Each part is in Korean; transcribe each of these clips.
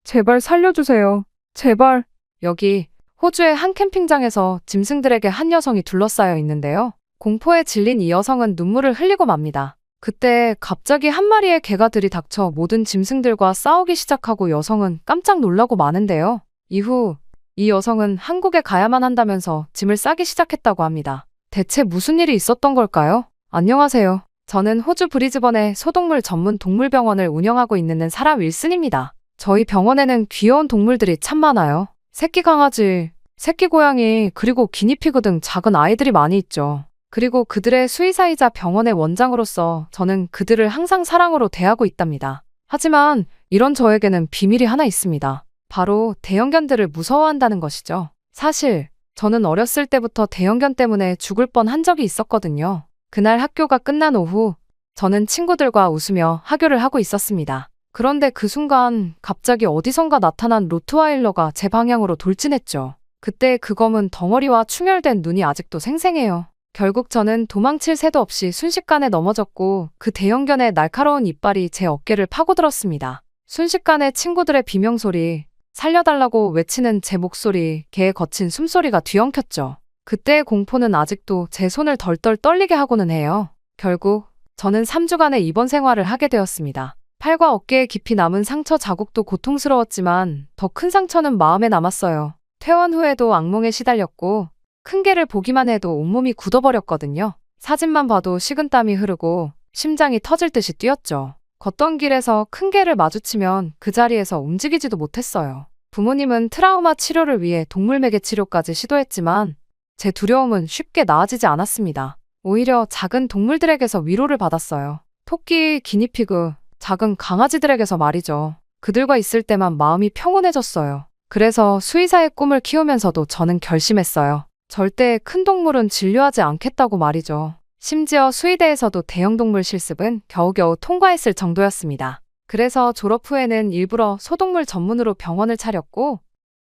제발 살려주세요. 제발. 여기 호주의 한 캠핑장에서 짐승들에게 한 여성이 둘러싸여 있는데요. 공포에 질린 이 여성은 눈물을 흘리고 맙니다. 그때 갑자기 한 마리의 개가 들이닥쳐 모든 짐승들과 싸우기 시작하고 여성은 깜짝 놀라고 마는데요. 이후 이 여성은 한국에 가야만 한다면서 짐을 싸기 시작했다고 합니다. 대체 무슨 일이 있었던 걸까요? 안녕하세요. 저는 호주 브리즈번의 소동물 전문 동물병원을 운영하고 있는 사라 윌슨입니다. 저희 병원에는 귀여운 동물들이 참 많아요. 새끼 강아지, 새끼 고양이, 그리고 기니피그 등 작은 아이들이 많이 있죠. 그리고 그들의 수의사이자 병원의 원장으로서 저는 그들을 항상 사랑으로 대하고 있답니다. 하지만 이런 저에게는 비밀이 하나 있습니다. 바로 대형견들을 무서워한다는 것이죠. 사실 저는 어렸을 때부터 대형견 때문에 죽을 뻔한 적이 있었거든요. 그날 학교가 끝난 오후 저는 친구들과 웃으며 하교를 하고 있었습니다. 그런데 그 순간 갑자기 어디선가 나타난 로트와일러가 제 방향으로 돌진했죠. 그때 그 검은 덩어리와 충혈된 눈이 아직도 생생해요. 결국 저는 도망칠 새도 없이 순식간에 넘어졌고 그 대형견의 날카로운 이빨이 제 어깨를 파고들었습니다. 순식간에 친구들의 비명소리, 살려달라고 외치는 제 목소리, 개의 거친 숨소리가 뒤엉켰죠. 그때의 공포는 아직도 제 손을 덜덜 떨리게 하고는 해요. 결국 저는 3주간의 입원 생활을 하게 되었습니다. 팔과 어깨에 깊이 남은 상처 자국도 고통스러웠지만 더 큰 상처는 마음에 남았어요. 퇴원 후에도 악몽에 시달렸고 큰 개를 보기만 해도 온몸이 굳어버렸거든요. 사진만 봐도 식은땀이 흐르고 심장이 터질 듯이 뛰었죠. 걷던 길에서 큰 개를 마주치면 그 자리에서 움직이지도 못했어요. 부모님은 트라우마 치료를 위해 동물매개 치료까지 시도했지만 제 두려움은 쉽게 나아지지 않았습니다. 오히려 작은 동물들에게서 위로를 받았어요. 토끼, 기니피그, 작은 강아지들에게서 말이죠. 그들과 있을 때만 마음이 평온해졌어요. 그래서 수의사의 꿈을 키우면서도 저는 결심했어요. 절대 큰 동물은 진료하지 않겠다고 말이죠. 심지어 수의대에서도 대형동물 실습은 겨우겨우 통과했을 정도였습니다. 그래서 졸업 후에는 일부러 소동물 전문으로 병원을 차렸고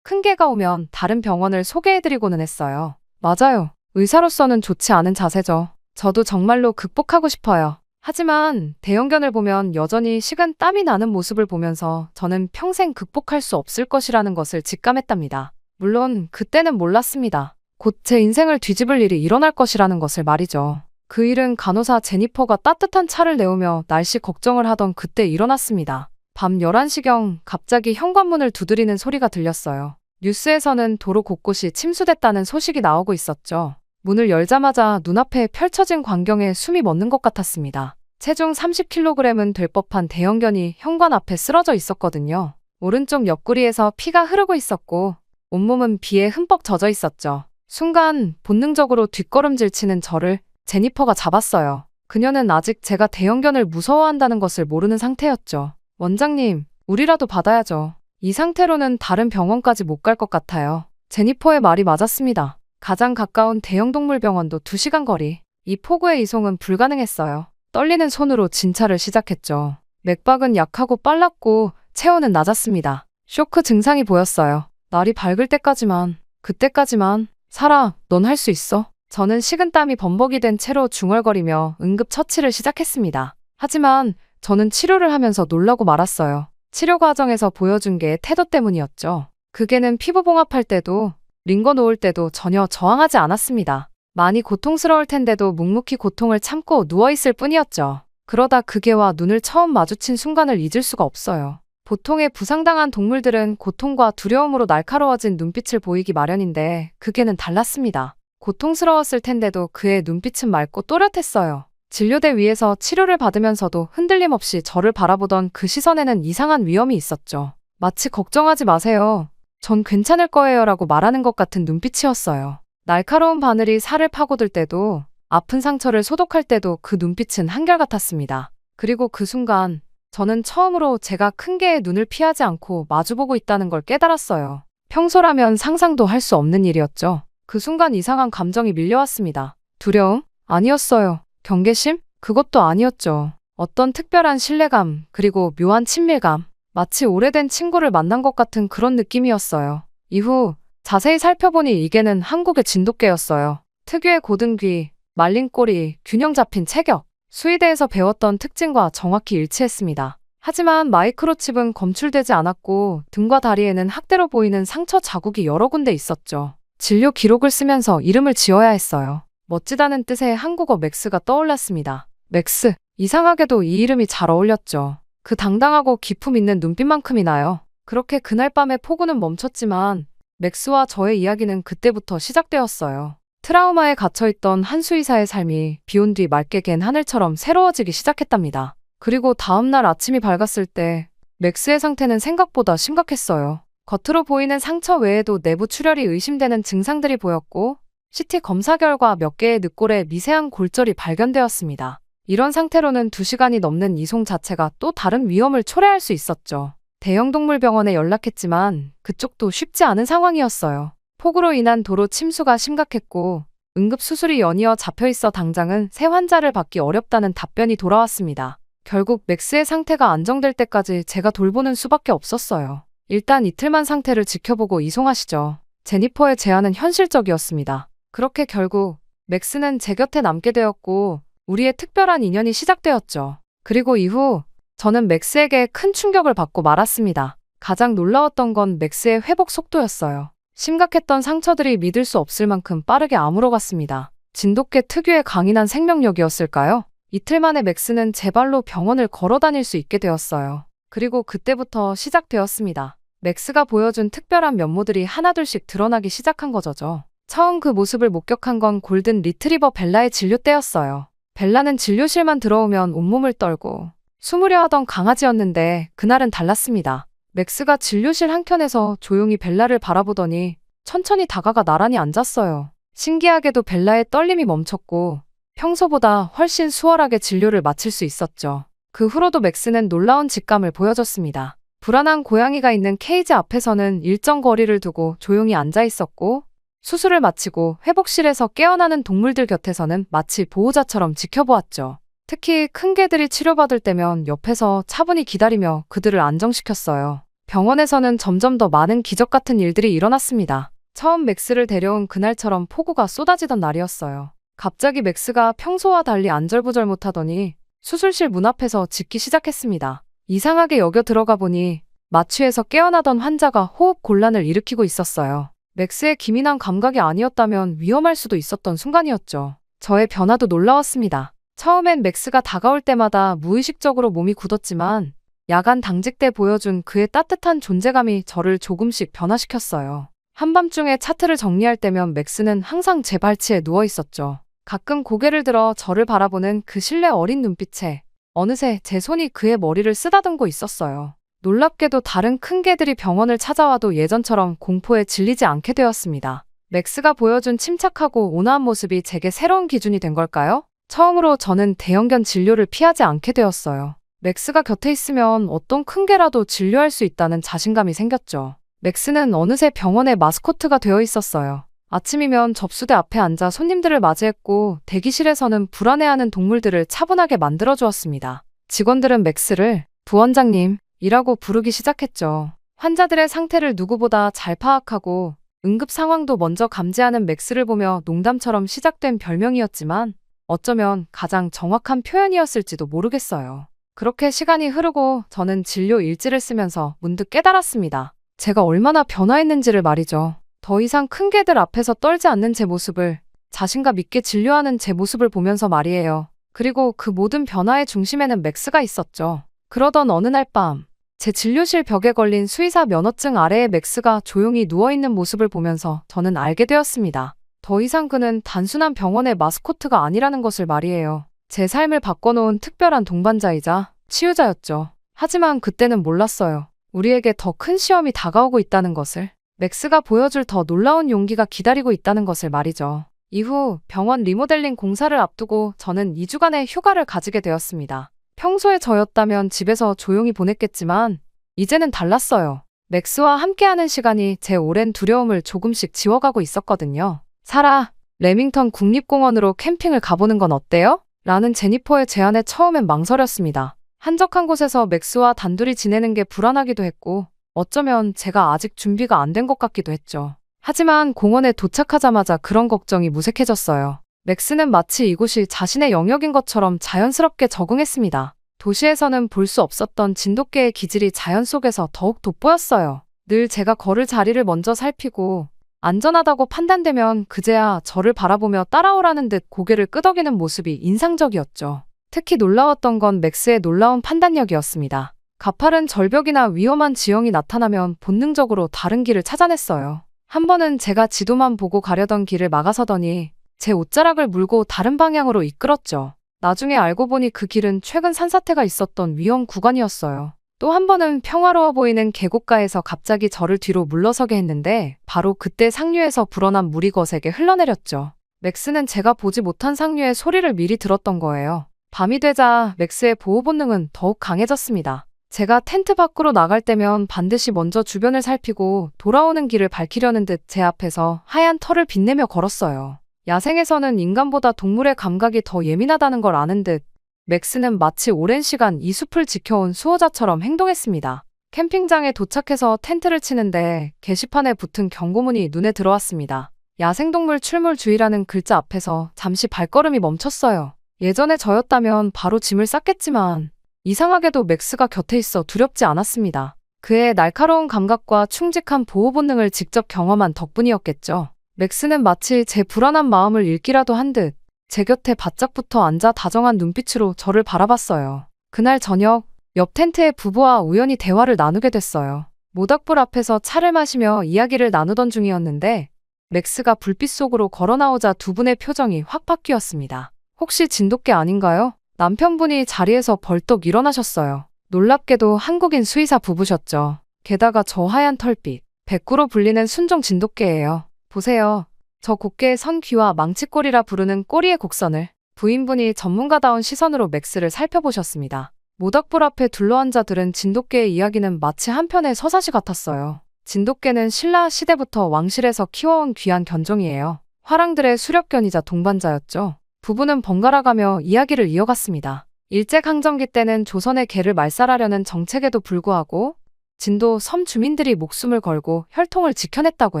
큰 개가 오면 다른 병원을 소개해드리고는 했어요. 맞아요. 의사로서는 좋지 않은 자세죠. 저도 정말로 극복하고 싶어요. 하지만 대형견을 보면 여전히 식은 땀이 나는 모습을 보면서 저는 평생 극복할 수 없을 것이라는 것을 직감했답니다. 물론 그때는 몰랐습니다. 곧 제 인생을 뒤집을 일이 일어날 것이라는 것을 말이죠. 그 일은 간호사 제니퍼가 따뜻한 차를 내오며 날씨 걱정을 하던 그때 일어났습니다. 밤 11시경 갑자기 현관문을 두드리는 소리가 들렸어요. 뉴스에서는 도로 곳곳이 침수됐다는 소식이 나오고 있었죠. 문을 열자마자 눈앞에 펼쳐진 광경에 숨이 멎는 것 같았습니다. 체중 30kg은 될 법한 대형견이 현관 앞에 쓰러져 있었거든요. 오른쪽 옆구리에서 피가 흐르고 있었고 온몸은 비에 흠뻑 젖어 있었죠. 순간 본능적으로 뒷걸음질 치는 저를 제니퍼가 잡았어요. 그녀는 아직 제가 대형견을 무서워한다는 것을 모르는 상태였죠. 원장님, 우리라도 받아야죠. 이 상태로는 다른 병원까지 못 갈 것 같아요. 제니퍼의 말이 맞았습니다. 가장 가까운 대형동물병원도 2시간 거리. 이 폭우의 이송은 불가능했어요. 떨리는 손으로 진찰을 시작했죠. 맥박은 약하고 빨랐고 체온은 낮았습니다. 쇼크 증상이 보였어요. 날이 밝을 때까지만, 그때까지만. 사라, 넌 할 수 있어. 저는 식은땀이 범벅이 된 채로 중얼거리며 응급처치를 시작했습니다. 하지만 저는 치료를 하면서 놀라고 말았어요. 치료 과정에서 보여준 게 태도 때문이었죠. 그 개는 피부 봉합할 때도 링거 놓을 때도 전혀 저항하지 않았습니다. 많이 고통스러울 텐데도 묵묵히 고통을 참고 누워있을 뿐이었죠. 그러다 그 개와 눈을 처음 마주친 순간을 잊을 수가 없어요. 보통의 부상당한 동물들은 고통과 두려움으로 날카로워진 눈빛을 보이기 마련인데 그 개는 달랐습니다. 고통스러웠을 텐데도 그의 눈빛은 맑고 또렷했어요. 진료대 위에서 치료를 받으면서도 흔들림 없이 저를 바라보던 그 시선에는 이상한 위험이 있었죠. 마치 걱정하지 마세요. 전 괜찮을 거예요 라고 말하는 것 같은 눈빛이었어요. 날카로운 바늘이 살을 파고들 때도 아픈 상처를 소독할 때도 그 눈빛은 한결같았습니다. 그리고 그 순간 저는 처음으로 제가 큰 개의 눈을 피하지 않고 마주보고 있다는 걸 깨달았어요. 평소라면 상상도 할 수 없는 일이었죠. 그 순간 이상한 감정이 밀려왔습니다. 두려움? 아니었어요. 경계심? 그것도 아니었죠. 어떤 특별한 신뢰감, 그리고 묘한 친밀감. 마치 오래된 친구를 만난 것 같은 그런 느낌이었어요. 이후 자세히 살펴보니 이 개는 한국의 진돗개였어요. 특유의 고든 귀, 말린 꼬리, 균형 잡힌 체격. 수의대에서 배웠던 특징과 정확히 일치했습니다. 하지만 마이크로칩은 검출되지 않았고 등과 다리에는 학대로 보이는 상처 자국이 여러 군데 있었죠. 진료 기록을 쓰면서 이름을 지어야 했어요. 멋지다는 뜻의 한국어 맥스가 떠올랐습니다. 맥스. 이상하게도 이 이름이 잘 어울렸죠. 그 당당하고 기품 있는 눈빛만큼이나요. 그렇게 그날 밤에 폭우는 멈췄지만 맥스와 저의 이야기는 그때부터 시작되었어요. 트라우마에 갇혀있던 한수의사의 삶이 비온 뒤 맑게 갠 하늘처럼 새로워지기 시작했답니다. 그리고 다음날 아침이 밝았을 때 맥스의 상태는 생각보다 심각했어요. 겉으로 보이는 상처 외에도 내부 출혈이 의심되는 증상들이 보였고 CT 검사 결과 몇 개의 늑골에 미세한 골절이 발견되었습니다. 이런 상태로는 2시간이 넘는 이송 자체가 또 다른 위험을 초래할 수 있었죠. 대형동물병원에 연락했지만 그쪽도 쉽지 않은 상황이었어요. 폭우로 인한 도로 침수가 심각했고 응급수술이 연이어 잡혀있어 당장은 새 환자를 받기 어렵다는 답변이 돌아왔습니다. 결국 맥스의 상태가 안정될 때까지 제가 돌보는 수밖에 없었어요. 일단 이틀만 상태를 지켜보고 이송하시죠. 제니퍼의 제안은 현실적이었습니다. 그렇게 결국 맥스는 제 곁에 남게 되었고 우리의 특별한 인연이 시작되었죠. 그리고 이후 저는 맥스에게 큰 충격을 받고 말았습니다. 가장 놀라웠던 건 맥스의 회복 속도였어요. 심각했던 상처들이 믿을 수 없을 만큼 빠르게 아물어갔습니다. 진돗개 특유의 강인한 생명력이었을까요? 이틀 만에 맥스는 제 발로 병원을 걸어 다닐 수 있게 되었어요. 그리고 그때부터 시작되었습니다. 맥스가 보여준 특별한 면모들이 하나둘씩 드러나기 시작한 거죠. 처음 그 모습을 목격한 건 골든 리트리버 벨라의 진료 때였어요. 벨라는 진료실만 들어오면 온몸을 떨고 숨으려 하던 강아지였는데 그날은 달랐습니다. 맥스가 진료실 한켠에서 조용히 벨라를 바라보더니 천천히 다가가 나란히 앉았어요. 신기하게도 벨라의 떨림이 멈췄고 평소보다 훨씬 수월하게 진료를 마칠 수 있었죠. 그 후로도 맥스는 놀라운 직감을 보여줬습니다. 불안한 고양이가 있는 케이지 앞에서는 일정 거리를 두고 조용히 앉아 있었고 수술을 마치고 회복실에서 깨어나는 동물들 곁에서는 마치 보호자처럼 지켜보았죠. 특히 큰 개들이 치료받을 때면 옆에서 차분히 기다리며 그들을 안정시켰어요. 병원에서는 점점 더 많은 기적 같은 일들이 일어났습니다. 처음 맥스를 데려온 그날처럼 폭우가 쏟아지던 날이었어요. 갑자기 맥스가 평소와 달리 안절부절 못하더니 수술실 문 앞에서 짖기 시작했습니다. 이상하게 여겨 들어가 보니 마취에서 깨어나던 환자가 호흡 곤란을 일으키고 있었어요. 맥스의 기민한 감각이 아니었다면 위험할 수도 있었던 순간이었죠. 저의 변화도 놀라웠습니다. 처음엔 맥스가 다가올 때마다 무의식적으로 몸이 굳었지만 야간 당직 때 보여준 그의 따뜻한 존재감이 저를 조금씩 변화시켰어요. 한밤중에 차트를 정리할 때면 맥스는 항상 제 발치에 누워 있었죠. 가끔 고개를 들어 저를 바라보는 그 신뢰 어린 눈빛에 어느새 제 손이 그의 머리를 쓰다듬고 있었어요. 놀랍게도 다른 큰 개들이 병원을 찾아와도 예전처럼 공포에 질리지 않게 되었습니다. 맥스가 보여준 침착하고 온화한 모습이 제게 새로운 기준이 된 걸까요? 처음으로 저는 대형견 진료를 피하지 않게 되었어요. 맥스가 곁에 있으면 어떤 큰 개라도 진료할 수 있다는 자신감이 생겼죠. 맥스는 어느새 병원의 마스코트가 되어 있었어요. 아침이면 접수대 앞에 앉아 손님들을 맞이했고 대기실에서는 불안해하는 동물들을 차분하게 만들어주었습니다. 직원들은 맥스를 부원장님이라고 부르기 시작했죠. 환자들의 상태를 누구보다 잘 파악하고 응급 상황도 먼저 감지하는 맥스를 보며 농담처럼 시작된 별명이었지만 어쩌면 가장 정확한 표현이었을지도 모르겠어요. 그렇게 시간이 흐르고 저는 진료 일지를 쓰면서 문득 깨달았습니다. 제가 얼마나 변화했는지를 말이죠. 더 이상 큰 개들 앞에서 떨지 않는 제 모습을, 자신감 있게 진료하는 제 모습을 보면서 말이에요. 그리고 그 모든 변화의 중심에는 맥스가 있었죠. 그러던 어느 날 밤, 제 진료실 벽에 걸린 수의사 면허증 아래에 맥스가 조용히 누워있는 모습을 보면서 저는 알게 되었습니다. 더 이상 그는 단순한 병원의 마스코트가 아니라는 것을 말이에요. 제 삶을 바꿔놓은 특별한 동반자이자 치유자였죠. 하지만 그때는 몰랐어요. 우리에게 더 큰 시험이 다가오고 있다는 것을. 맥스가 보여줄 더 놀라운 용기가 기다리고 있다는 것을 말이죠. 이후 병원 리모델링 공사를 앞두고 저는 2주간의 휴가를 가지게 되었습니다. 평소에 저였다면 집에서 조용히 보냈겠지만 이제는 달랐어요. 맥스와 함께하는 시간이 제 오랜 두려움을 조금씩 지워가고 있었거든요. 사라, 레밍턴 국립공원으로 캠핑을 가보는 건 어때요? 라는 제니퍼의 제안에 처음엔 망설였습니다. 한적한 곳에서 맥스와 단둘이 지내는 게 불안하기도 했고 어쩌면 제가 아직 준비가 안 된 것 같기도 했죠. 하지만 공원에 도착하자마자 그런 걱정이 무색해졌어요. 맥스는 마치 이곳이 자신의 영역인 것처럼 자연스럽게 적응했습니다. 도시에서는 볼 수 없었던 진돗개의 기질이 자연 속에서 더욱 돋보였어요. 늘 제가 걸을 자리를 먼저 살피고 안전하다고 판단되면 그제야 저를 바라보며 따라오라는 듯 고개를 끄덕이는 모습이 인상적이었죠. 특히 놀라웠던 건 맥스의 놀라운 판단력이었습니다. 가파른 절벽이나 위험한 지형이 나타나면 본능적으로 다른 길을 찾아냈어요. 한 번은 제가 지도만 보고 가려던 길을 막아서더니 제 옷자락을 물고 다른 방향으로 이끌었죠. 나중에 알고 보니 그 길은 최근 산사태가 있었던 위험 구간이었어요. 또 한 번은 평화로워 보이는 계곡가에서 갑자기 저를 뒤로 물러서게 했는데 바로 그때 상류에서 불어난 물이 거세게 흘러내렸죠. 맥스는 제가 보지 못한 상류의 소리를 미리 들었던 거예요. 밤이 되자 맥스의 보호 본능은 더욱 강해졌습니다. 제가 텐트 밖으로 나갈 때면 반드시 먼저 주변을 살피고 돌아오는 길을 밝히려는 듯 제 앞에서 하얀 털을 빛내며 걸었어요. 야생에서는 인간보다 동물의 감각이 더 예민하다는 걸 아는 듯 맥스는 마치 오랜 시간 이 숲을 지켜온 수호자처럼 행동했습니다. 캠핑장에 도착해서 텐트를 치는데 게시판에 붙은 경고문이 눈에 들어왔습니다. 야생동물 출몰 주의라는 글자 앞에서 잠시 발걸음이 멈췄어요. 예전에 저였다면 바로 짐을 쌌겠지만 이상하게도 맥스가 곁에 있어 두렵지 않았습니다. 그의 날카로운 감각과 충직한 보호 본능을 직접 경험한 덕분이었겠죠. 맥스는 마치 제 불안한 마음을 읽기라도 한 듯 제 곁에 바짝 붙어 앉아 다정한 눈빛으로 저를 바라봤어요. 그날 저녁 옆 텐트의 부부와 우연히 대화를 나누게 됐어요. 모닥불 앞에서 차를 마시며 이야기를 나누던 중이었는데 맥스가 불빛 속으로 걸어 나오자 두 분의 표정이 확 바뀌었습니다. 혹시 진돗개 아닌가요? 남편분이 자리에서 벌떡 일어나셨어요. 놀랍게도 한국인 수의사 부부셨죠. 게다가 저 하얀 털빛, 백구로 불리는 순종 진돗개예요. 보세요. 저 곱게 선 귀와 망치꼬리라 부르는 꼬리의 곡선을. 부인분이 전문가다운 시선으로 맥스를 살펴보셨습니다. 모닥불 앞에 둘러앉아 들은 진돗개의 이야기는 마치 한 편의 서사시 같았어요. 진돗개는 신라 시대부터 왕실에서 키워온 귀한 견종이에요. 화랑들의 수렵견이자 동반자였죠. 부부는 번갈아가며 이야기를 이어갔습니다. 일제강점기 때는 조선의 개를 말살하려는 정책에도 불구하고 진도 섬 주민들이 목숨을 걸고 혈통을 지켜냈다고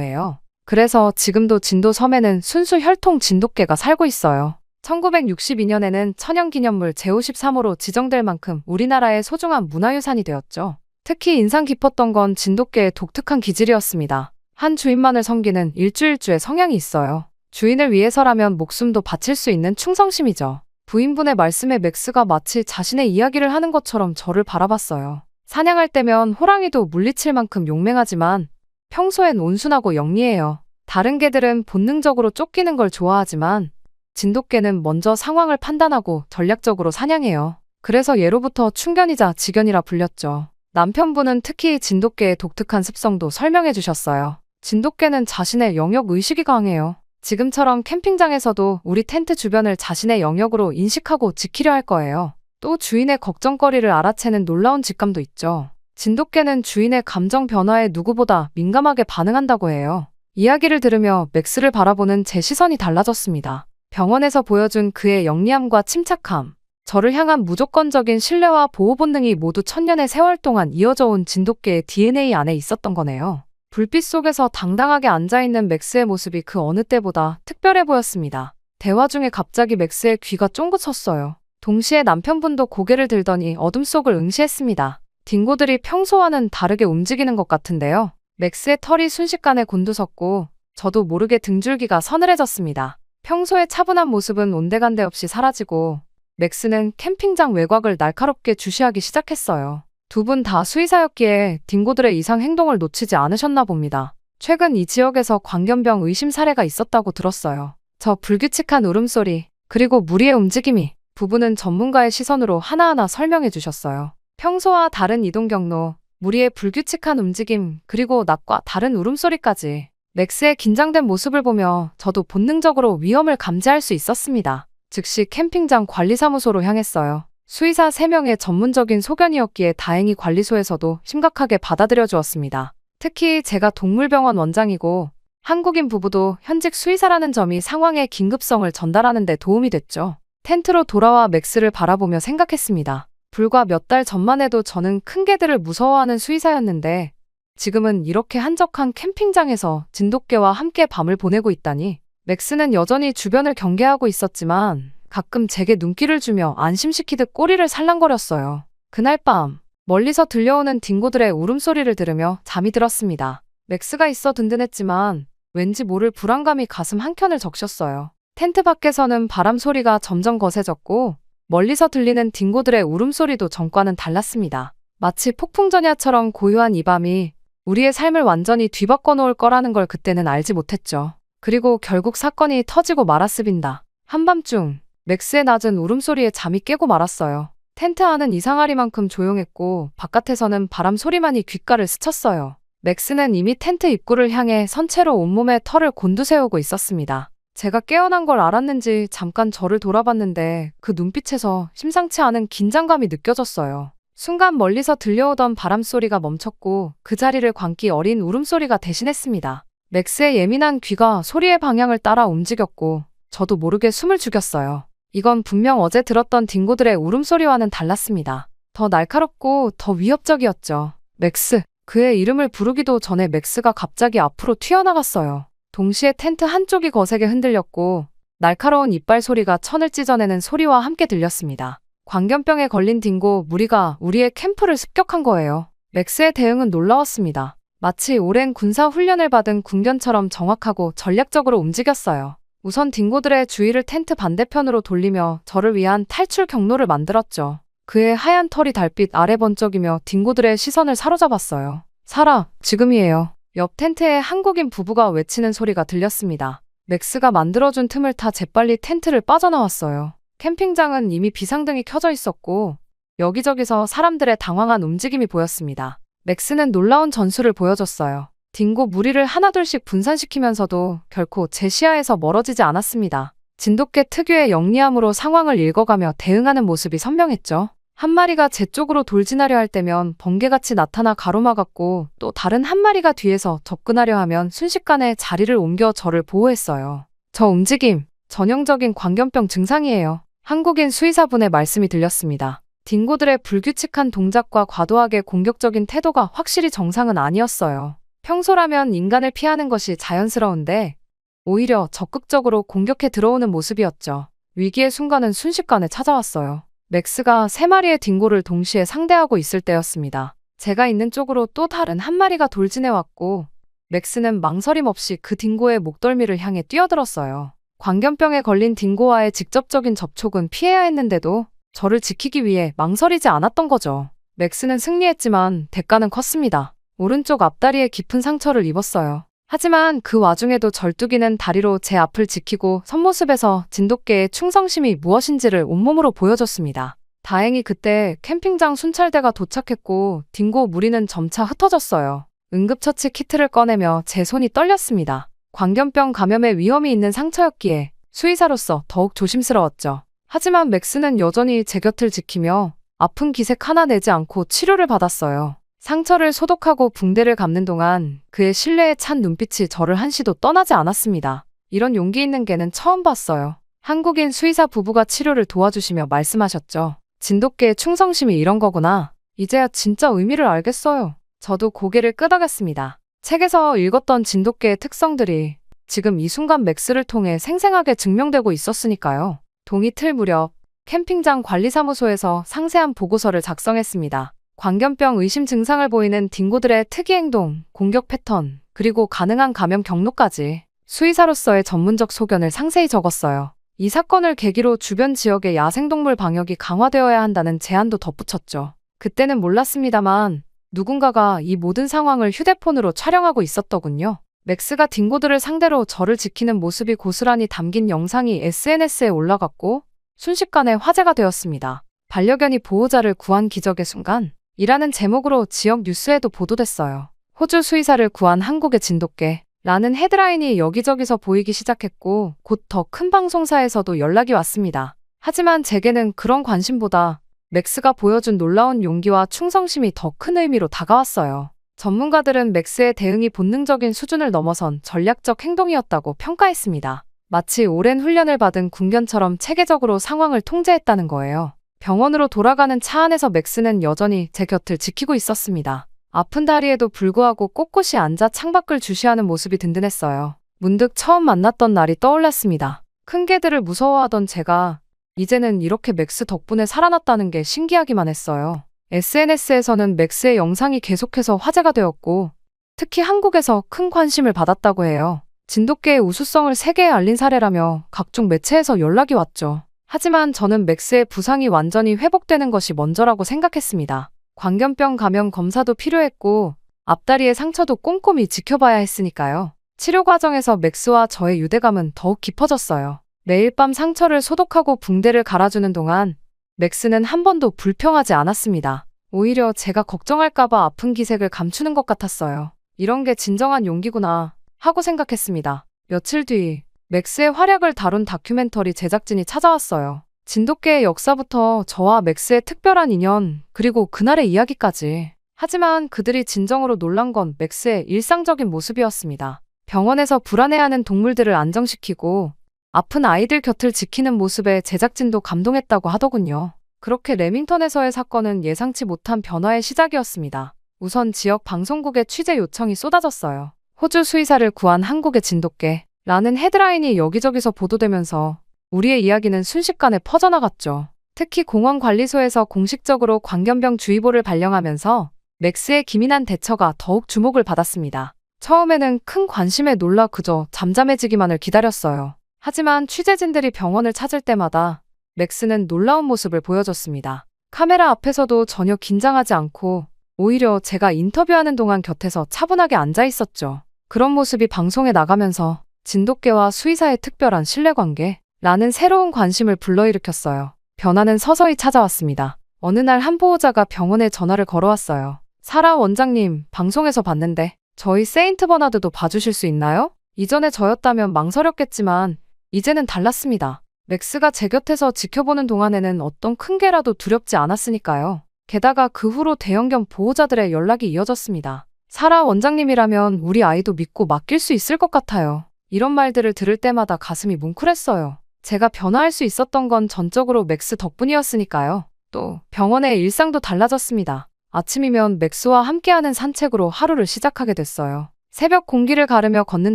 해요. 그래서 지금도 진도 섬에는 순수 혈통 진돗개가 살고 있어요. 1962년에는 천연기념물 제53호로 지정될 만큼 우리나라의 소중한 문화유산이 되었죠. 특히 인상 깊었던 건 진돗개의 독특한 기질이었습니다. 한 주인만을 섬기는 일주일주의 성향이 있어요. 주인을 위해서라면 목숨도 바칠 수 있는 충성심이죠. 부인분의 말씀에 맥스가 마치 자신의 이야기를 하는 것처럼 저를 바라봤어요. 사냥할 때면 호랑이도 물리칠 만큼 용맹하지만 평소엔 온순하고 영리해요. 다른 개들은 본능적으로 쫓기는 걸 좋아하지만 진돗개는 먼저 상황을 판단하고 전략적으로 사냥해요. 그래서 예로부터 충견이자 지견이라 불렸죠. 남편분은 특히 진돗개의 독특한 습성도 설명해 주셨어요. 진돗개는 자신의 영역 의식이 강해요. 지금처럼 캠핑장에서도 우리 텐트 주변을 자신의 영역으로 인식하고 지키려 할 거예요. 또 주인의 걱정거리를 알아채는 놀라운 직감도 있죠. 진돗개는 주인의 감정 변화에 누구보다 민감하게 반응한다고 해요. 이야기를 들으며 맥스를 바라보는 제 시선이 달라졌습니다. 병원에서 보여준 그의 영리함과 침착함, 저를 향한 무조건적인 신뢰와 보호 본능이 모두 천년의 세월 동안 이어져 온 진돗개의 DNA 안에 있었던 거네요. 불빛 속에서 당당하게 앉아있는 맥스의 모습이 그 어느 때보다 특별해 보였습니다. 대화 중에 갑자기 맥스의 귀가 쫑긋 섰어요. 동시에 남편분도 고개를 들더니 어둠 속을 응시했습니다. 딩고들이 평소와는 다르게 움직이는 것 같은데요. 맥스의 털이 순식간에 곤두섰고 저도 모르게 등줄기가 서늘해졌습니다. 평소의 차분한 모습은 온데간데 없이 사라지고 맥스는 캠핑장 외곽을 날카롭게 주시하기 시작했어요. 두 분 다 수의사였기에 딩고들의 이상 행동을 놓치지 않으셨나 봅니다. 최근 이 지역에서 광견병 의심 사례가 있었다고 들었어요. 저 불규칙한 울음소리, 그리고 무리의 움직임이 부부는 전문가의 시선으로 하나하나 설명해 주셨어요. 평소와 다른 이동 경로, 무리의 불규칙한 움직임, 그리고 낮과 다른 울음소리까지. 맥스의 긴장된 모습을 보며 저도 본능적으로 위험을 감지할 수 있었습니다. 즉시 캠핑장 관리사무소로 향했어요. 수의사 3명의 전문적인 소견이었기에 다행히 관리소에서도 심각하게 받아들여 주었습니다. 특히 제가 동물병원 원장이고 한국인 부부도 현직 수의사라는 점이 상황의 긴급성을 전달하는 데 도움이 됐죠. 텐트로 돌아와 맥스를 바라보며 생각했습니다. 불과 몇 달 전만 해도 저는 큰 개들을 무서워하는 수의사였는데 지금은 이렇게 한적한 캠핑장에서 진돗개와 함께 밤을 보내고 있다니. 맥스는 여전히 주변을 경계하고 있었지만 가끔 제게 눈길을 주며 안심시키듯 꼬리를 살랑거렸어요. 그날 밤 멀리서 들려오는 딩고들의 울음소리를 들으며 잠이 들었습니다. 맥스가 있어 든든했지만 왠지 모를 불안감이 가슴 한켠을 적셨어요. 텐트 밖에서는 바람 소리가 점점 거세졌고 멀리서 들리는 딩고들의 울음소리도 전과는 달랐습니다. 마치 폭풍전야처럼 고요한 이 밤이 우리의 삶을 완전히 뒤바꿔 놓을 거라는 걸 그때는 알지 못했죠. 그리고 결국 사건이 터지고 말았습니다. 한밤중 맥스의 낮은 울음소리에 잠이 깨고 말았어요. 텐트 안은 이상하리만큼 조용했고 바깥에서는 바람 소리만이 귓가를 스쳤어요. 맥스는 이미 텐트 입구를 향해 선체로 온몸에 털을 곤두세우고 있었습니다. 제가 깨어난 걸 알았는지 잠깐 저를 돌아봤는데 그 눈빛에서 심상치 않은 긴장감이 느껴졌어요. 순간 멀리서 들려오던 바람소리가 멈췄고 그 자리를 광기 어린 울음소리가 대신했습니다. 맥스의 예민한 귀가 소리의 방향을 따라 움직였고 저도 모르게 숨을 죽였어요. 이건 분명 어제 들었던 딩고들의 울음소리와는 달랐습니다. 더 날카롭고 더 위협적이었죠. 맥스. 그의 이름을 부르기도 전에 맥스가 갑자기 앞으로 튀어나갔어요. 동시에 텐트 한쪽이 거세게 흔들렸고 날카로운 이빨 소리가 천을 찢어내는 소리와 함께 들렸습니다. 광견병에 걸린 딩고 무리가 우리의 캠프를 습격한 거예요. 맥스의 대응은 놀라웠습니다. 마치 오랜 군사 훈련을 받은 군견처럼 정확하고 전략적으로 움직였어요. 우선 딩고들의 주의를 텐트 반대편으로 돌리며 저를 위한 탈출 경로를 만들었죠. 그의 하얀 털이 달빛 아래 번쩍이며 딩고들의 시선을 사로잡았어요. 살아, 지금이에요. 옆 텐트에 한국인 부부가 외치는 소리가 들렸습니다. 맥스가 만들어준 틈을 타 재빨리 텐트를 빠져나왔어요. 캠핑장은 이미 비상등이 켜져 있었고 여기저기서 사람들의 당황한 움직임이 보였습니다. 맥스는 놀라운 전술을 보여줬어요. 딩고 무리를 하나둘씩 분산시키면서도 결코 제 시야에서 멀어지지 않았습니다. 진돗개 특유의 영리함으로 상황을 읽어가며 대응하는 모습이 선명했죠. 한 마리가 제 쪽으로 돌진하려 할 때면 번개같이 나타나 가로막았고 또 다른 한 마리가 뒤에서 접근하려 하면 순식간에 자리를 옮겨 저를 보호했어요. 저 움직임, 전형적인 광견병 증상이에요. 한국인 수의사분의 말씀이 들렸습니다. 딩고들의 불규칙한 동작과 과도하게 공격적인 태도가 확실히 정상은 아니었어요. 평소라면 인간을 피하는 것이 자연스러운데 오히려 적극적으로 공격해 들어오는 모습이었죠. 위기의 순간은 순식간에 찾아왔어요. 맥스가 3마리의 딩고를 동시에 상대하고 있을 때였습니다. 제가 있는 쪽으로 또 다른 한 마리가 돌진해왔고 맥스는 망설임 없이 그 딩고의 목덜미를 향해 뛰어들었어요. 광견병에 걸린 딩고와의 직접적인 접촉은 피해야 했는데도 저를 지키기 위해 망설이지 않았던 거죠. 맥스는 승리했지만 대가는 컸습니다. 오른쪽 앞다리에 깊은 상처를 입었어요. 하지만 그 와중에도 절뚝이는 다리로 제 앞을 지키고 선모습에서 진돗개의 충성심이 무엇인지를 온몸으로 보여줬습니다. 다행히 그때 캠핑장 순찰대가 도착했고 딩고 무리는 점차 흩어졌어요. 응급처치 키트를 꺼내며 제 손이 떨렸습니다. 광견병 감염의 위험이 있는 상처였기에 수의사로서 더욱 조심스러웠죠. 하지만 맥스는 여전히 제 곁을 지키며 아픈 기색 하나 내지 않고 치료를 받았어요. 상처를 소독하고 붕대를 감는 동안 그의 신뢰에 찬 눈빛이 저를 한시도 떠나지 않았습니다. 이런 용기 있는 개는 처음 봤어요. 한국인 수의사 부부가 치료를 도와주시며 말씀하셨죠. 진돗개의 충성심이 이런 거구나. 이제야 진짜 의미를 알겠어요. 저도 고개를 끄덕였습니다. 책에서 읽었던 진돗개의 특성들이 지금 이 순간 맥스를 통해 생생하게 증명되고 있었으니까요. 동이 틀 무렵 캠핑장 관리사무소에서 상세한 보고서를 작성했습니다. 광견병 의심 증상을 보이는 딩고들의 특이 행동, 공격 패턴, 그리고 가능한 감염 경로까지 수의사로서의 전문적 소견을 상세히 적었어요. 이 사건을 계기로 주변 지역의 야생동물 방역이 강화되어야 한다는 제안도 덧붙였죠. 그때는 몰랐습니다만 누군가가 이 모든 상황을 휴대폰으로 촬영하고 있었더군요. 맥스가 딩고들을 상대로 저를 지키는 모습이 고스란히 담긴 영상이 SNS에 올라갔고 순식간에 화제가 되었습니다. 반려견이 보호자를 구한 기적의 순간 이라는 제목으로 지역 뉴스에도 보도됐어요. 호주 수의사를 구한 한국의 진돗개 라는 헤드라인이 여기저기서 보이기 시작했고 곧 더 큰 방송사에서도 연락이 왔습니다. 하지만 제게는 그런 관심보다 맥스가 보여준 놀라운 용기와 충성심이 더 큰 의미로 다가왔어요. 전문가들은 맥스의 대응이 본능적인 수준을 넘어선 전략적 행동이었다고 평가했습니다. 마치 오랜 훈련을 받은 군견처럼 체계적으로 상황을 통제했다는 거예요. 병원으로 돌아가는 차 안에서 맥스는 여전히 제 곁을 지키고 있었습니다. 아픈 다리에도 불구하고 꼿꼿이 앉아 창밖을 주시하는 모습이 든든했어요. 문득 처음 만났던 날이 떠올랐습니다. 큰 개들을 무서워하던 제가 이제는 이렇게 맥스 덕분에 살아났다는 게 신기하기만 했어요. SNS에서는 맥스의 영상이 계속해서 화제가 되었고, 특히 한국에서 큰 관심을 받았다고 해요. 진돗개의 우수성을 세계에 알린 사례라며 각종 매체에서 연락이 왔죠. 하지만 저는 맥스의 부상이 완전히 회복되는 것이 먼저라고 생각했습니다. 광견병 감염 검사도 필요했고, 앞다리의 상처도 꼼꼼히 지켜봐야 했으니까요. 치료 과정에서 맥스와 저의 유대감은 더욱 깊어졌어요. 매일 밤 상처를 소독하고 붕대를 갈아주는 동안 맥스는 한 번도 불평하지 않았습니다. 오히려 제가 걱정할까봐 아픈 기색을 감추는 것 같았어요. 이런 게 진정한 용기구나 하고 생각했습니다. 며칠 뒤 맥스의 활약을 다룬 다큐멘터리 제작진이 찾아왔어요. 진돗개의 역사부터 저와 맥스의 특별한 인연, 그리고 그날의 이야기까지. 하지만 그들이 진정으로 놀란 건 맥스의 일상적인 모습이었습니다. 병원에서 불안해하는 동물들을 안정시키고 아픈 아이들 곁을 지키는 모습에 제작진도 감동했다고 하더군요. 그렇게 레밍턴에서의 사건은 예상치 못한 변화의 시작이었습니다. 우선 지역 방송국의 취재 요청이 쏟아졌어요. 호주 수의사를 구한 한국의 진돗개 라는 헤드라인이 여기저기서 보도되면서 우리의 이야기는 순식간에 퍼져나갔죠. 특히 공원관리소에서 공식적으로 광견병 주의보를 발령하면서 맥스의 기민한 대처가 더욱 주목을 받았습니다. 처음에는 큰 관심에 놀라 그저 잠잠해지기만을 기다렸어요. 하지만 취재진들이 병원을 찾을 때마다 맥스는 놀라운 모습을 보여줬습니다. 카메라 앞에서도 전혀 긴장하지 않고 오히려 제가 인터뷰하는 동안 곁에서 차분하게 앉아 있었죠. 그런 모습이 방송에 나가면서 진돗개와 수의사의 특별한 신뢰관계라는 새로운 관심을 불러일으켰어요. 변화는 서서히 찾아왔습니다. 어느 날 한 보호자가 병원에 전화를 걸어왔어요. 사라 원장님, 방송에서 봤는데 저희 세인트 버나드도 봐주실 수 있나요? 이전에 저였다면 망설였겠지만 이제는 달랐습니다. 맥스가 제 곁에서 지켜보는 동안에는 어떤 큰 개라도 두렵지 않았으니까요. 게다가 그 후로 대형견 보호자들의 연락이 이어졌습니다. 사라 원장님이라면 우리 아이도 믿고 맡길 수 있을 것 같아요. 이런 말들을 들을 때마다 가슴이 뭉클했어요. 제가 변화할 수 있었던 건 전적으로 맥스 덕분이었으니까요. 또 병원의 일상도 달라졌습니다. 아침이면 맥스와 함께하는 산책으로 하루를 시작하게 됐어요. 새벽 공기를 가르며 걷는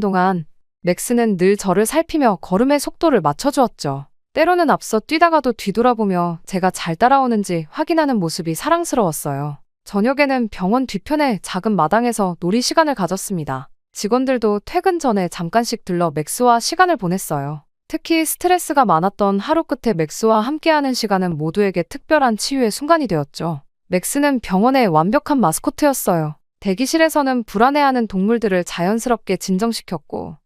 동안 맥스는 늘 저를 살피며 걸음의 속도를 맞춰주었죠. 때로는 앞서 뛰다가도 뒤돌아보며 제가 잘 따라오는지 확인하는 모습이 사랑스러웠어요. 저녁에는 병원 뒤편의 작은 마당에서 놀이 시간을 가졌습니다. 직원들도 퇴근 전에 잠깐씩 들러 맥스와 시간을 보냈어요. 특히 스트레스가 많았던 하루 끝에 맥스와 함께하는 시간은 모두에게 특별한 치유의 순간이 되었죠. 맥스는 병원의 완벽한 마스코트였어요. 대기실에서는 불안해하는 동물들을 자연스럽게 진정시켰고,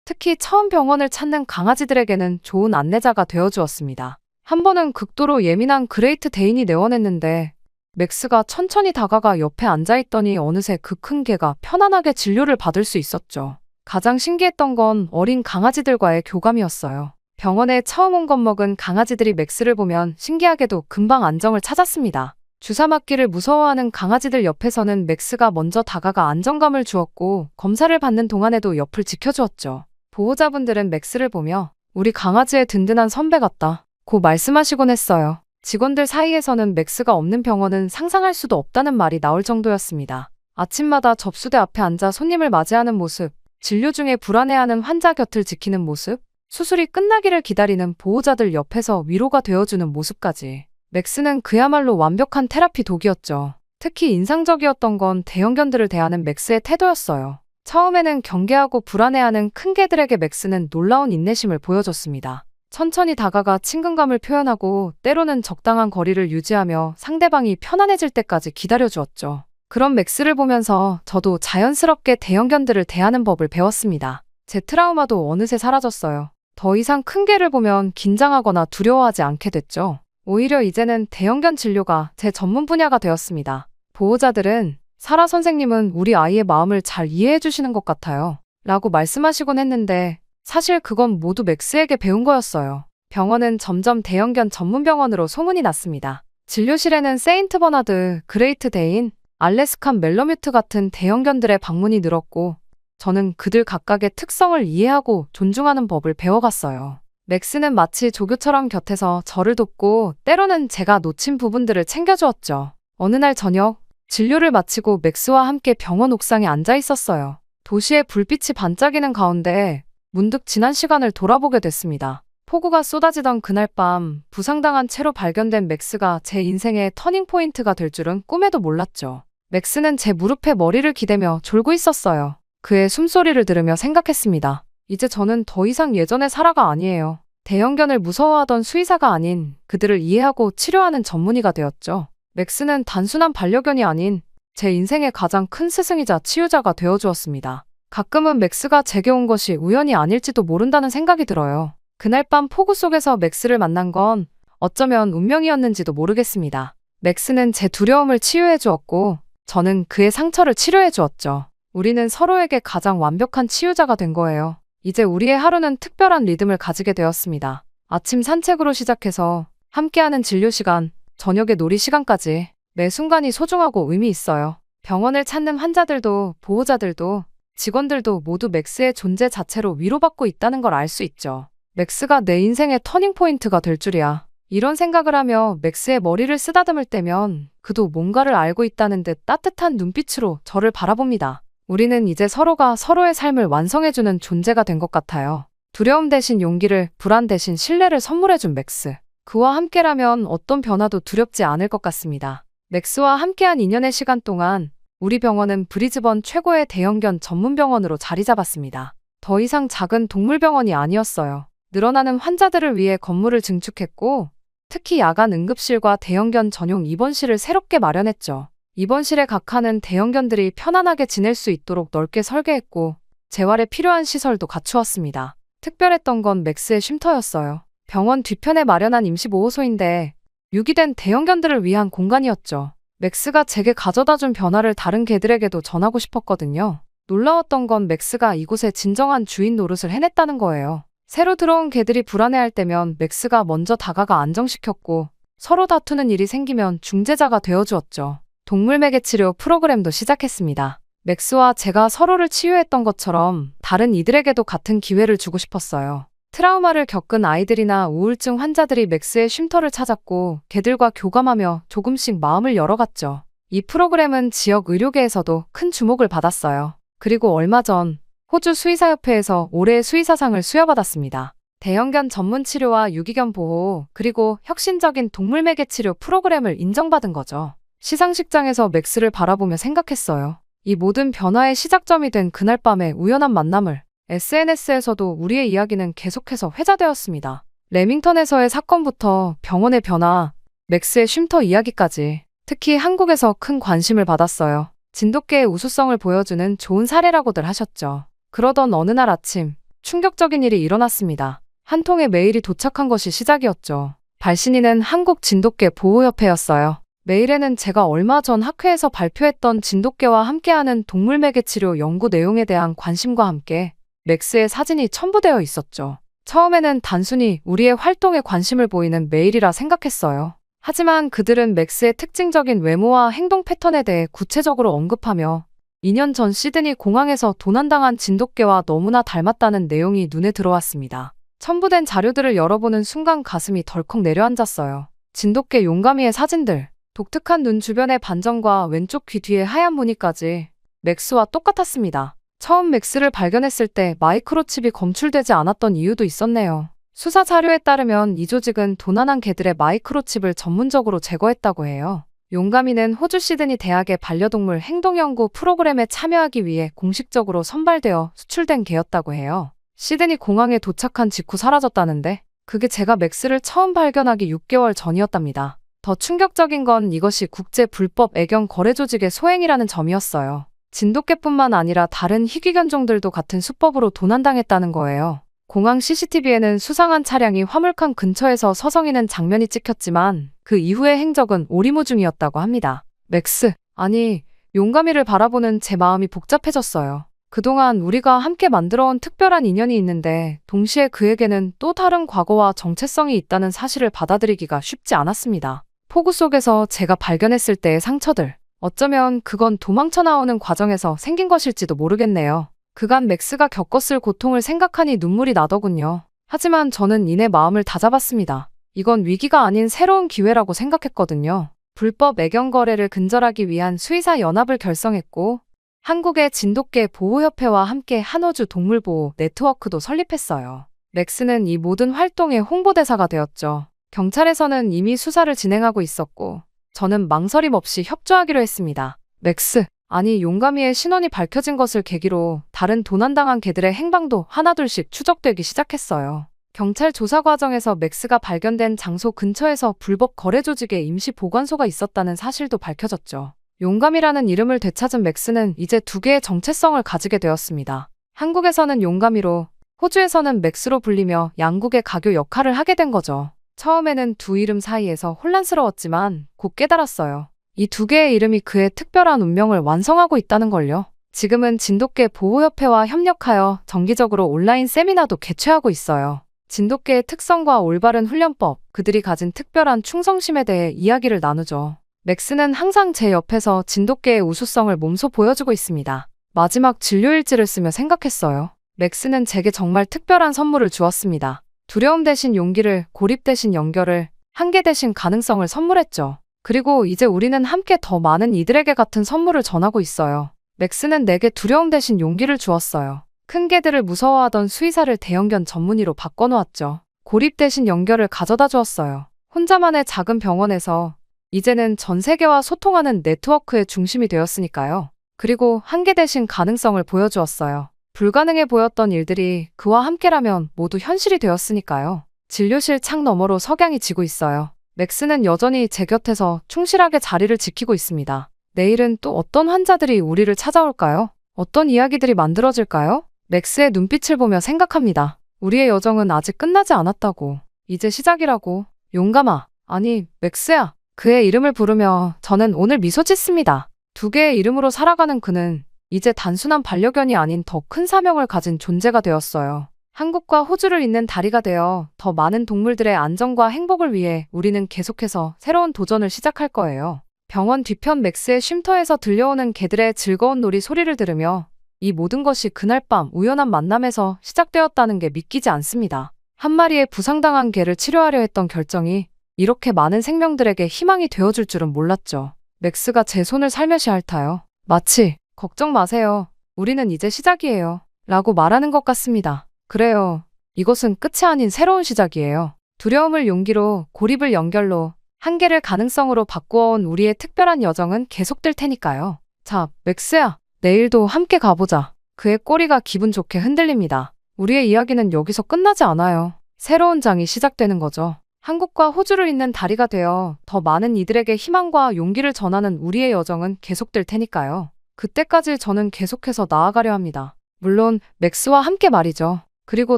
특히 처음 병원을 찾는 강아지들에게는 좋은 안내자가 되어주었습니다. 한 번은 극도로 예민한 그레이트 데인이 내원했는데 맥스가 천천히 다가가 옆에 앉아있더니 어느새 그 큰 개가 편안하게 진료를 받을 수 있었죠. 가장 신기했던 건 어린 강아지들과의 교감이었어요. 병원에 처음 온 겁먹은 강아지들이 맥스를 보면 신기하게도 금방 안정을 찾았습니다. 주사 맞기를 무서워하는 강아지들 옆에서는 맥스가 먼저 다가가 안정감을 주었고 검사를 받는 동안에도 옆을 지켜주었죠. 보호자분들은 맥스를 보며 우리 강아지의 든든한 선배 같다 고 말씀하시곤 했어요. 직원들 사이에서는 맥스가 없는 병원은 상상할 수도 없다는 말이 나올 정도였습니다. 아침마다 접수대 앞에 앉아 손님을 맞이하는 모습, 진료 중에 불안해하는 환자 곁을 지키는 모습, 수술이 끝나기를 기다리는 보호자들 옆에서 위로가 되어주는 모습까지. 맥스는 그야말로 완벽한 테라피 독이었죠. 특히 인상적이었던 건 대형견들을 대하는 맥스의 태도였어요. 처음에는 경계하고 불안해하는 큰 개들에게 맥스는 놀라운 인내심을 보여줬습니다. 천천히 다가가 친근감을 표현하고 때로는 적당한 거리를 유지하며 상대방이 편안해질 때까지 기다려주었죠. 그런 맥스를 보면서 저도 자연스럽게 대형견들을 대하는 법을 배웠습니다. 제 트라우마도 어느새 사라졌어요. 더 이상 큰 개를 보면 긴장하거나 두려워하지 않게 됐죠. 오히려 이제는 대형견 진료가 제 전문 분야가 되었습니다. 보호자들은 사라 선생님은 우리 아이의 마음을 잘 이해해 주시는 것 같아요 라고 말씀하시곤 했는데 사실 그건 모두 맥스에게 배운 거였어요. 병원은 점점 대형견 전문 병원으로 소문이 났습니다. 진료실에는 세인트 버나드, 그레이트 데인, 알래스칸 멜러뮤트 같은 대형견들의 방문이 늘었고 저는 그들 각각의 특성을 이해하고 존중하는 법을 배워갔어요. 맥스는 마치 조교처럼 곁에서 저를 돕고 때로는 제가 놓친 부분들을 챙겨주었죠. 어느 날 저녁 진료를 마치고 맥스와 함께 병원 옥상에 앉아 있었어요. 도시의 불빛이 반짝이는 가운데 문득 지난 시간을 돌아보게 됐습니다. 폭우가 쏟아지던 그날 밤, 부상당한 채로 발견된 맥스가 제 인생의 터닝포인트가 될 줄은 꿈에도 몰랐죠. 맥스는 제 무릎에 머리를 기대며 졸고 있었어요. 그의 숨소리를 들으며 생각했습니다. 이제 저는 더 이상 예전의 사라가 아니에요. 대형견을 무서워하던 수의사가 아닌 그들을 이해하고 치료하는 전문의가 되었죠. 맥스는 단순한 반려견이 아닌 제 인생의 가장 큰 스승이자 치유자가 되어주었습니다. 가끔은 맥스가 제게 온 것이 우연이 아닐지도 모른다는 생각이 들어요. 그날 밤 폭우 속에서 맥스를 만난 건 어쩌면 운명이었는지도 모르겠습니다. 맥스는 제 두려움을 치유해 주었고 저는 그의 상처를 치료해 주었죠. 우리는 서로에게 가장 완벽한 치유자가 된 거예요. 이제 우리의 하루는 특별한 리듬을 가지게 되었습니다. 아침 산책으로 시작해서 함께하는 진료 시간, 저녁의 놀이 시간까지 매 순간이 소중하고 의미 있어요. 병원을 찾는 환자들도 보호자들도 직원들도 모두 맥스의 존재 자체로 위로받고 있다는 걸 알 수 있죠. 맥스가 내 인생의 터닝포인트가 될 줄이야. 이런 생각을 하며 맥스의 머리를 쓰다듬을 때면 그도 뭔가를 알고 있다는 듯 따뜻한 눈빛으로 저를 바라봅니다. 우리는 이제 서로가 서로의 삶을 완성해주는 존재가 된 것 같아요. 두려움 대신 용기를, 불안 대신 신뢰를 선물해준 맥스. 그와 함께라면 어떤 변화도 두렵지 않을 것 같습니다. 맥스와 함께한 2년의 시간 동안 우리 병원은 브리즈번 최고의 대형견 전문병원으로 자리 잡았습니다. 더 이상 작은 동물병원이 아니었어요. 늘어나는 환자들을 위해 건물을 증축했고 특히 야간 응급실과 대형견 전용 입원실을 새롭게 마련했죠. 입원실의 각 칸은 대형견들이 편안하게 지낼 수 있도록 넓게 설계했고 재활에 필요한 시설도 갖추었습니다. 특별했던 건 맥스의 쉼터였어요. 병원 뒤편에 마련한 임시보호소인데 유기된 대형견들을 위한 공간이었죠. 맥스가 제게 가져다준 변화를 다른 개들에게도 전하고 싶었거든요. 놀라웠던 건 맥스가 이곳에 진정한 주인 노릇을 해냈다는 거예요. 새로 들어온 개들이 불안해할 때면 맥스가 먼저 다가가 안정시켰고 서로 다투는 일이 생기면 중재자가 되어주었죠. 동물 매개 치료 프로그램도 시작했습니다. 맥스와 제가 서로를 치유했던 것처럼 다른 이들에게도 같은 기회를 주고 싶었어요. 트라우마를 겪은 아이들이나 우울증 환자들이 맥스의 쉼터를 찾았고 개들과 교감하며 조금씩 마음을 열어갔죠. 이 프로그램은 지역 의료계에서도 큰 주목을 받았어요. 그리고 얼마 전 호주 수의사협회에서 올해의 수의사상을 수여받았습니다. 대형견 전문 치료와 유기견 보호, 그리고 혁신적인 동물 매개 치료 프로그램을 인정받은 거죠. 시상식장에서 맥스를 바라보며 생각했어요. 이 모든 변화의 시작점이 된 그날 밤의 우연한 만남을. SNS에서도 우리의 이야기는 계속해서 회자되었습니다. 레밍턴에서의 사건부터 병원의 변화, 맥스의 쉼터 이야기까지 특히 한국에서 큰 관심을 받았어요. 진돗개의 우수성을 보여주는 좋은 사례라고들 하셨죠. 그러던 어느 날 아침 충격적인 일이 일어났습니다. 한 통의 메일이 도착한 것이 시작이었죠. 발신인은 한국 진돗개 보호협회였어요. 메일에는 제가 얼마 전 학회에서 발표했던 진돗개와 함께하는 동물 매개 치료 연구 내용에 대한 관심과 함께 맥스의 사진이 첨부되어 있었죠. 처음에는 단순히 우리의 활동에 관심을 보이는 메일이라 생각했어요. 하지만 그들은 맥스의 특징적인 외모와 행동 패턴에 대해 구체적으로 언급하며 2년 전 시드니 공항에서 도난당한 진돗개와 너무나 닮았다는 내용이 눈에 들어왔습니다. 첨부된 자료들을 열어보는 순간 가슴이 덜컥 내려앉았어요. 진돗개 용가미의 사진들, 독특한 눈 주변의 반점과 왼쪽 귀 뒤의 하얀 무늬까지 맥스와 똑같았습니다. 처음 맥스를 발견했을 때 마이크로칩이 검출되지 않았던 이유도 있었네요. 수사 자료에 따르면 이 조직은 도난한 개들의 마이크로칩을 전문적으로 제거했다고 해요. 용가미는 호주 시드니 대학의 반려동물 행동연구 프로그램에 참여하기 위해 공식적으로 선발되어 수출된 개였다고 해요. 시드니 공항에 도착한 직후 사라졌다는데 그게 제가 맥스를 처음 발견하기 6개월 전이었답니다. 더 충격적인 건 이것이 국제 불법 애견 거래 조직의 소행이라는 점이었어요. 진돗개뿐만 아니라 다른 희귀견종들도 같은 수법으로 도난당했다는 거예요. 공항 CCTV에는 수상한 차량이 화물칸 근처에서 서성이는 장면이 찍혔지만 그 이후의 행적은 오리무중이었다고 합니다. 맥스, 아니, 용가미를 바라보는 제 마음이 복잡해졌어요. 그동안 우리가 함께 만들어온 특별한 인연이 있는데 동시에 그에게는 또 다른 과거와 정체성이 있다는 사실을 받아들이기가 쉽지 않았습니다. 폭우 속에서 제가 발견했을 때의 상처들. 어쩌면 그건 도망쳐 나오는 과정에서 생긴 것일지도 모르겠네요. 그간 맥스가 겪었을 고통을 생각하니 눈물이 나더군요. 하지만 저는 이내 마음을 다잡았습니다. 이건 위기가 아닌 새로운 기회라고 생각했거든요. 불법 애견 거래를 근절하기 위한 수의사 연합을 결성했고 한국의 진돗개 보호협회와 함께 한호주 동물보호 네트워크도 설립했어요. 맥스는 이 모든 활동의 홍보대사가 되었죠. 경찰에서는 이미 수사를 진행하고 있었고, 저는 망설임 없이 협조하기로 했습니다. 맥스, 아니 용가미의 신원이 밝혀진 것을 계기로 다른 도난당한 개들의 행방도 하나둘씩 추적되기 시작했어요. 경찰 조사 과정에서 맥스가 발견된 장소 근처에서 불법 거래 조직의 임시 보관소가 있었다는 사실도 밝혀졌죠. 용감이라는 이름을 되찾은 맥스는 이제 두 개의 정체성을 가지게 되었습니다. 한국에서는 용감이로, 호주에서는 맥스로 불리며 양국의 가교 역할을 하게 된 거죠. 처음에는 두 이름 사이에서 혼란스러웠지만 곧 깨달았어요. 이 두 개의 이름이 그의 특별한 운명을 완성하고 있다는 걸요. 지금은 진돗개 보호협회와 협력하여 정기적으로 온라인 세미나도 개최하고 있어요. 진돗개의 특성과 올바른 훈련법, 그들이 가진 특별한 충성심에 대해 이야기를 나누죠. 맥스는 항상 제 옆에서 진돗개의 우수성을 몸소 보여주고 있습니다. 마지막 진료일지를 쓰며 생각했어요. 맥스는 제게 정말 특별한 선물을 주었습니다. 두려움 대신 용기를, 고립 대신 연결을, 한계 대신 가능성을 선물했죠. 그리고 이제 우리는 함께 더 많은 이들에게 같은 선물을 전하고 있어요. 맥스는 내게 두려움 대신 용기를 주었어요. 큰 개들을 무서워하던 수의사를 대형견 전문의로 바꿔놓았죠. 고립 대신 연결을 가져다 주었어요. 혼자만의 작은 병원에서 이제는 전 세계와 소통하는 네트워크의 중심이 되었으니까요. 그리고 한계 대신 가능성을 보여주었어요. 불가능해 보였던 일들이 그와 함께라면 모두 현실이 되었으니까요. 진료실 창 너머로 석양이 지고 있어요. 맥스는 여전히 제 곁에서 충실하게 자리를 지키고 있습니다. 내일은 또 어떤 환자들이 우리를 찾아올까요? 어떤 이야기들이 만들어질까요? 맥스의 눈빛을 보며 생각합니다. 우리의 여정은 아직 끝나지 않았다고. 이제 시작이라고. 용감아. 아니, 맥스야. 그의 이름을 부르며 저는 오늘 미소 짓습니다. 두 개의 이름으로 살아가는 그는 이제 단순한 반려견이 아닌 더 큰 사명을 가진 존재가 되었어요. 한국과 호주를 잇는 다리가 되어 더 많은 동물들의 안전과 행복을 위해 우리는 계속해서 새로운 도전을 시작할 거예요. 병원 뒤편 맥스의 쉼터에서 들려오는 개들의 즐거운 놀이 소리를 들으며 이 모든 것이 그날 밤 우연한 만남에서 시작되었다는 게 믿기지 않습니다. 한 마리의 부상당한 개를 치료하려 했던 결정이 이렇게 많은 생명들에게 희망이 되어줄 줄은 몰랐죠. 맥스가 제 손을 살며시 핥아요. 마치 걱정 마세요. 우리는 이제 시작이에요. 라고 말하는 것 같습니다. 그래요. 이것은 끝이 아닌 새로운 시작이에요. 두려움을 용기로, 고립을 연결로, 한계를 가능성으로 바꾸어온 우리의 특별한 여정은 계속될 테니까요. 자, 맥스야. 내일도 함께 가보자. 그의 꼬리가 기분 좋게 흔들립니다. 우리의 이야기는 여기서 끝나지 않아요. 새로운 장이 시작되는 거죠. 한국과 호주를 잇는 다리가 되어 더 많은 이들에게 희망과 용기를 전하는 우리의 여정은 계속될 테니까요. 그때까지 저는 계속해서 나아가려 합니다. 물론 맥스와 함께 말이죠. 그리고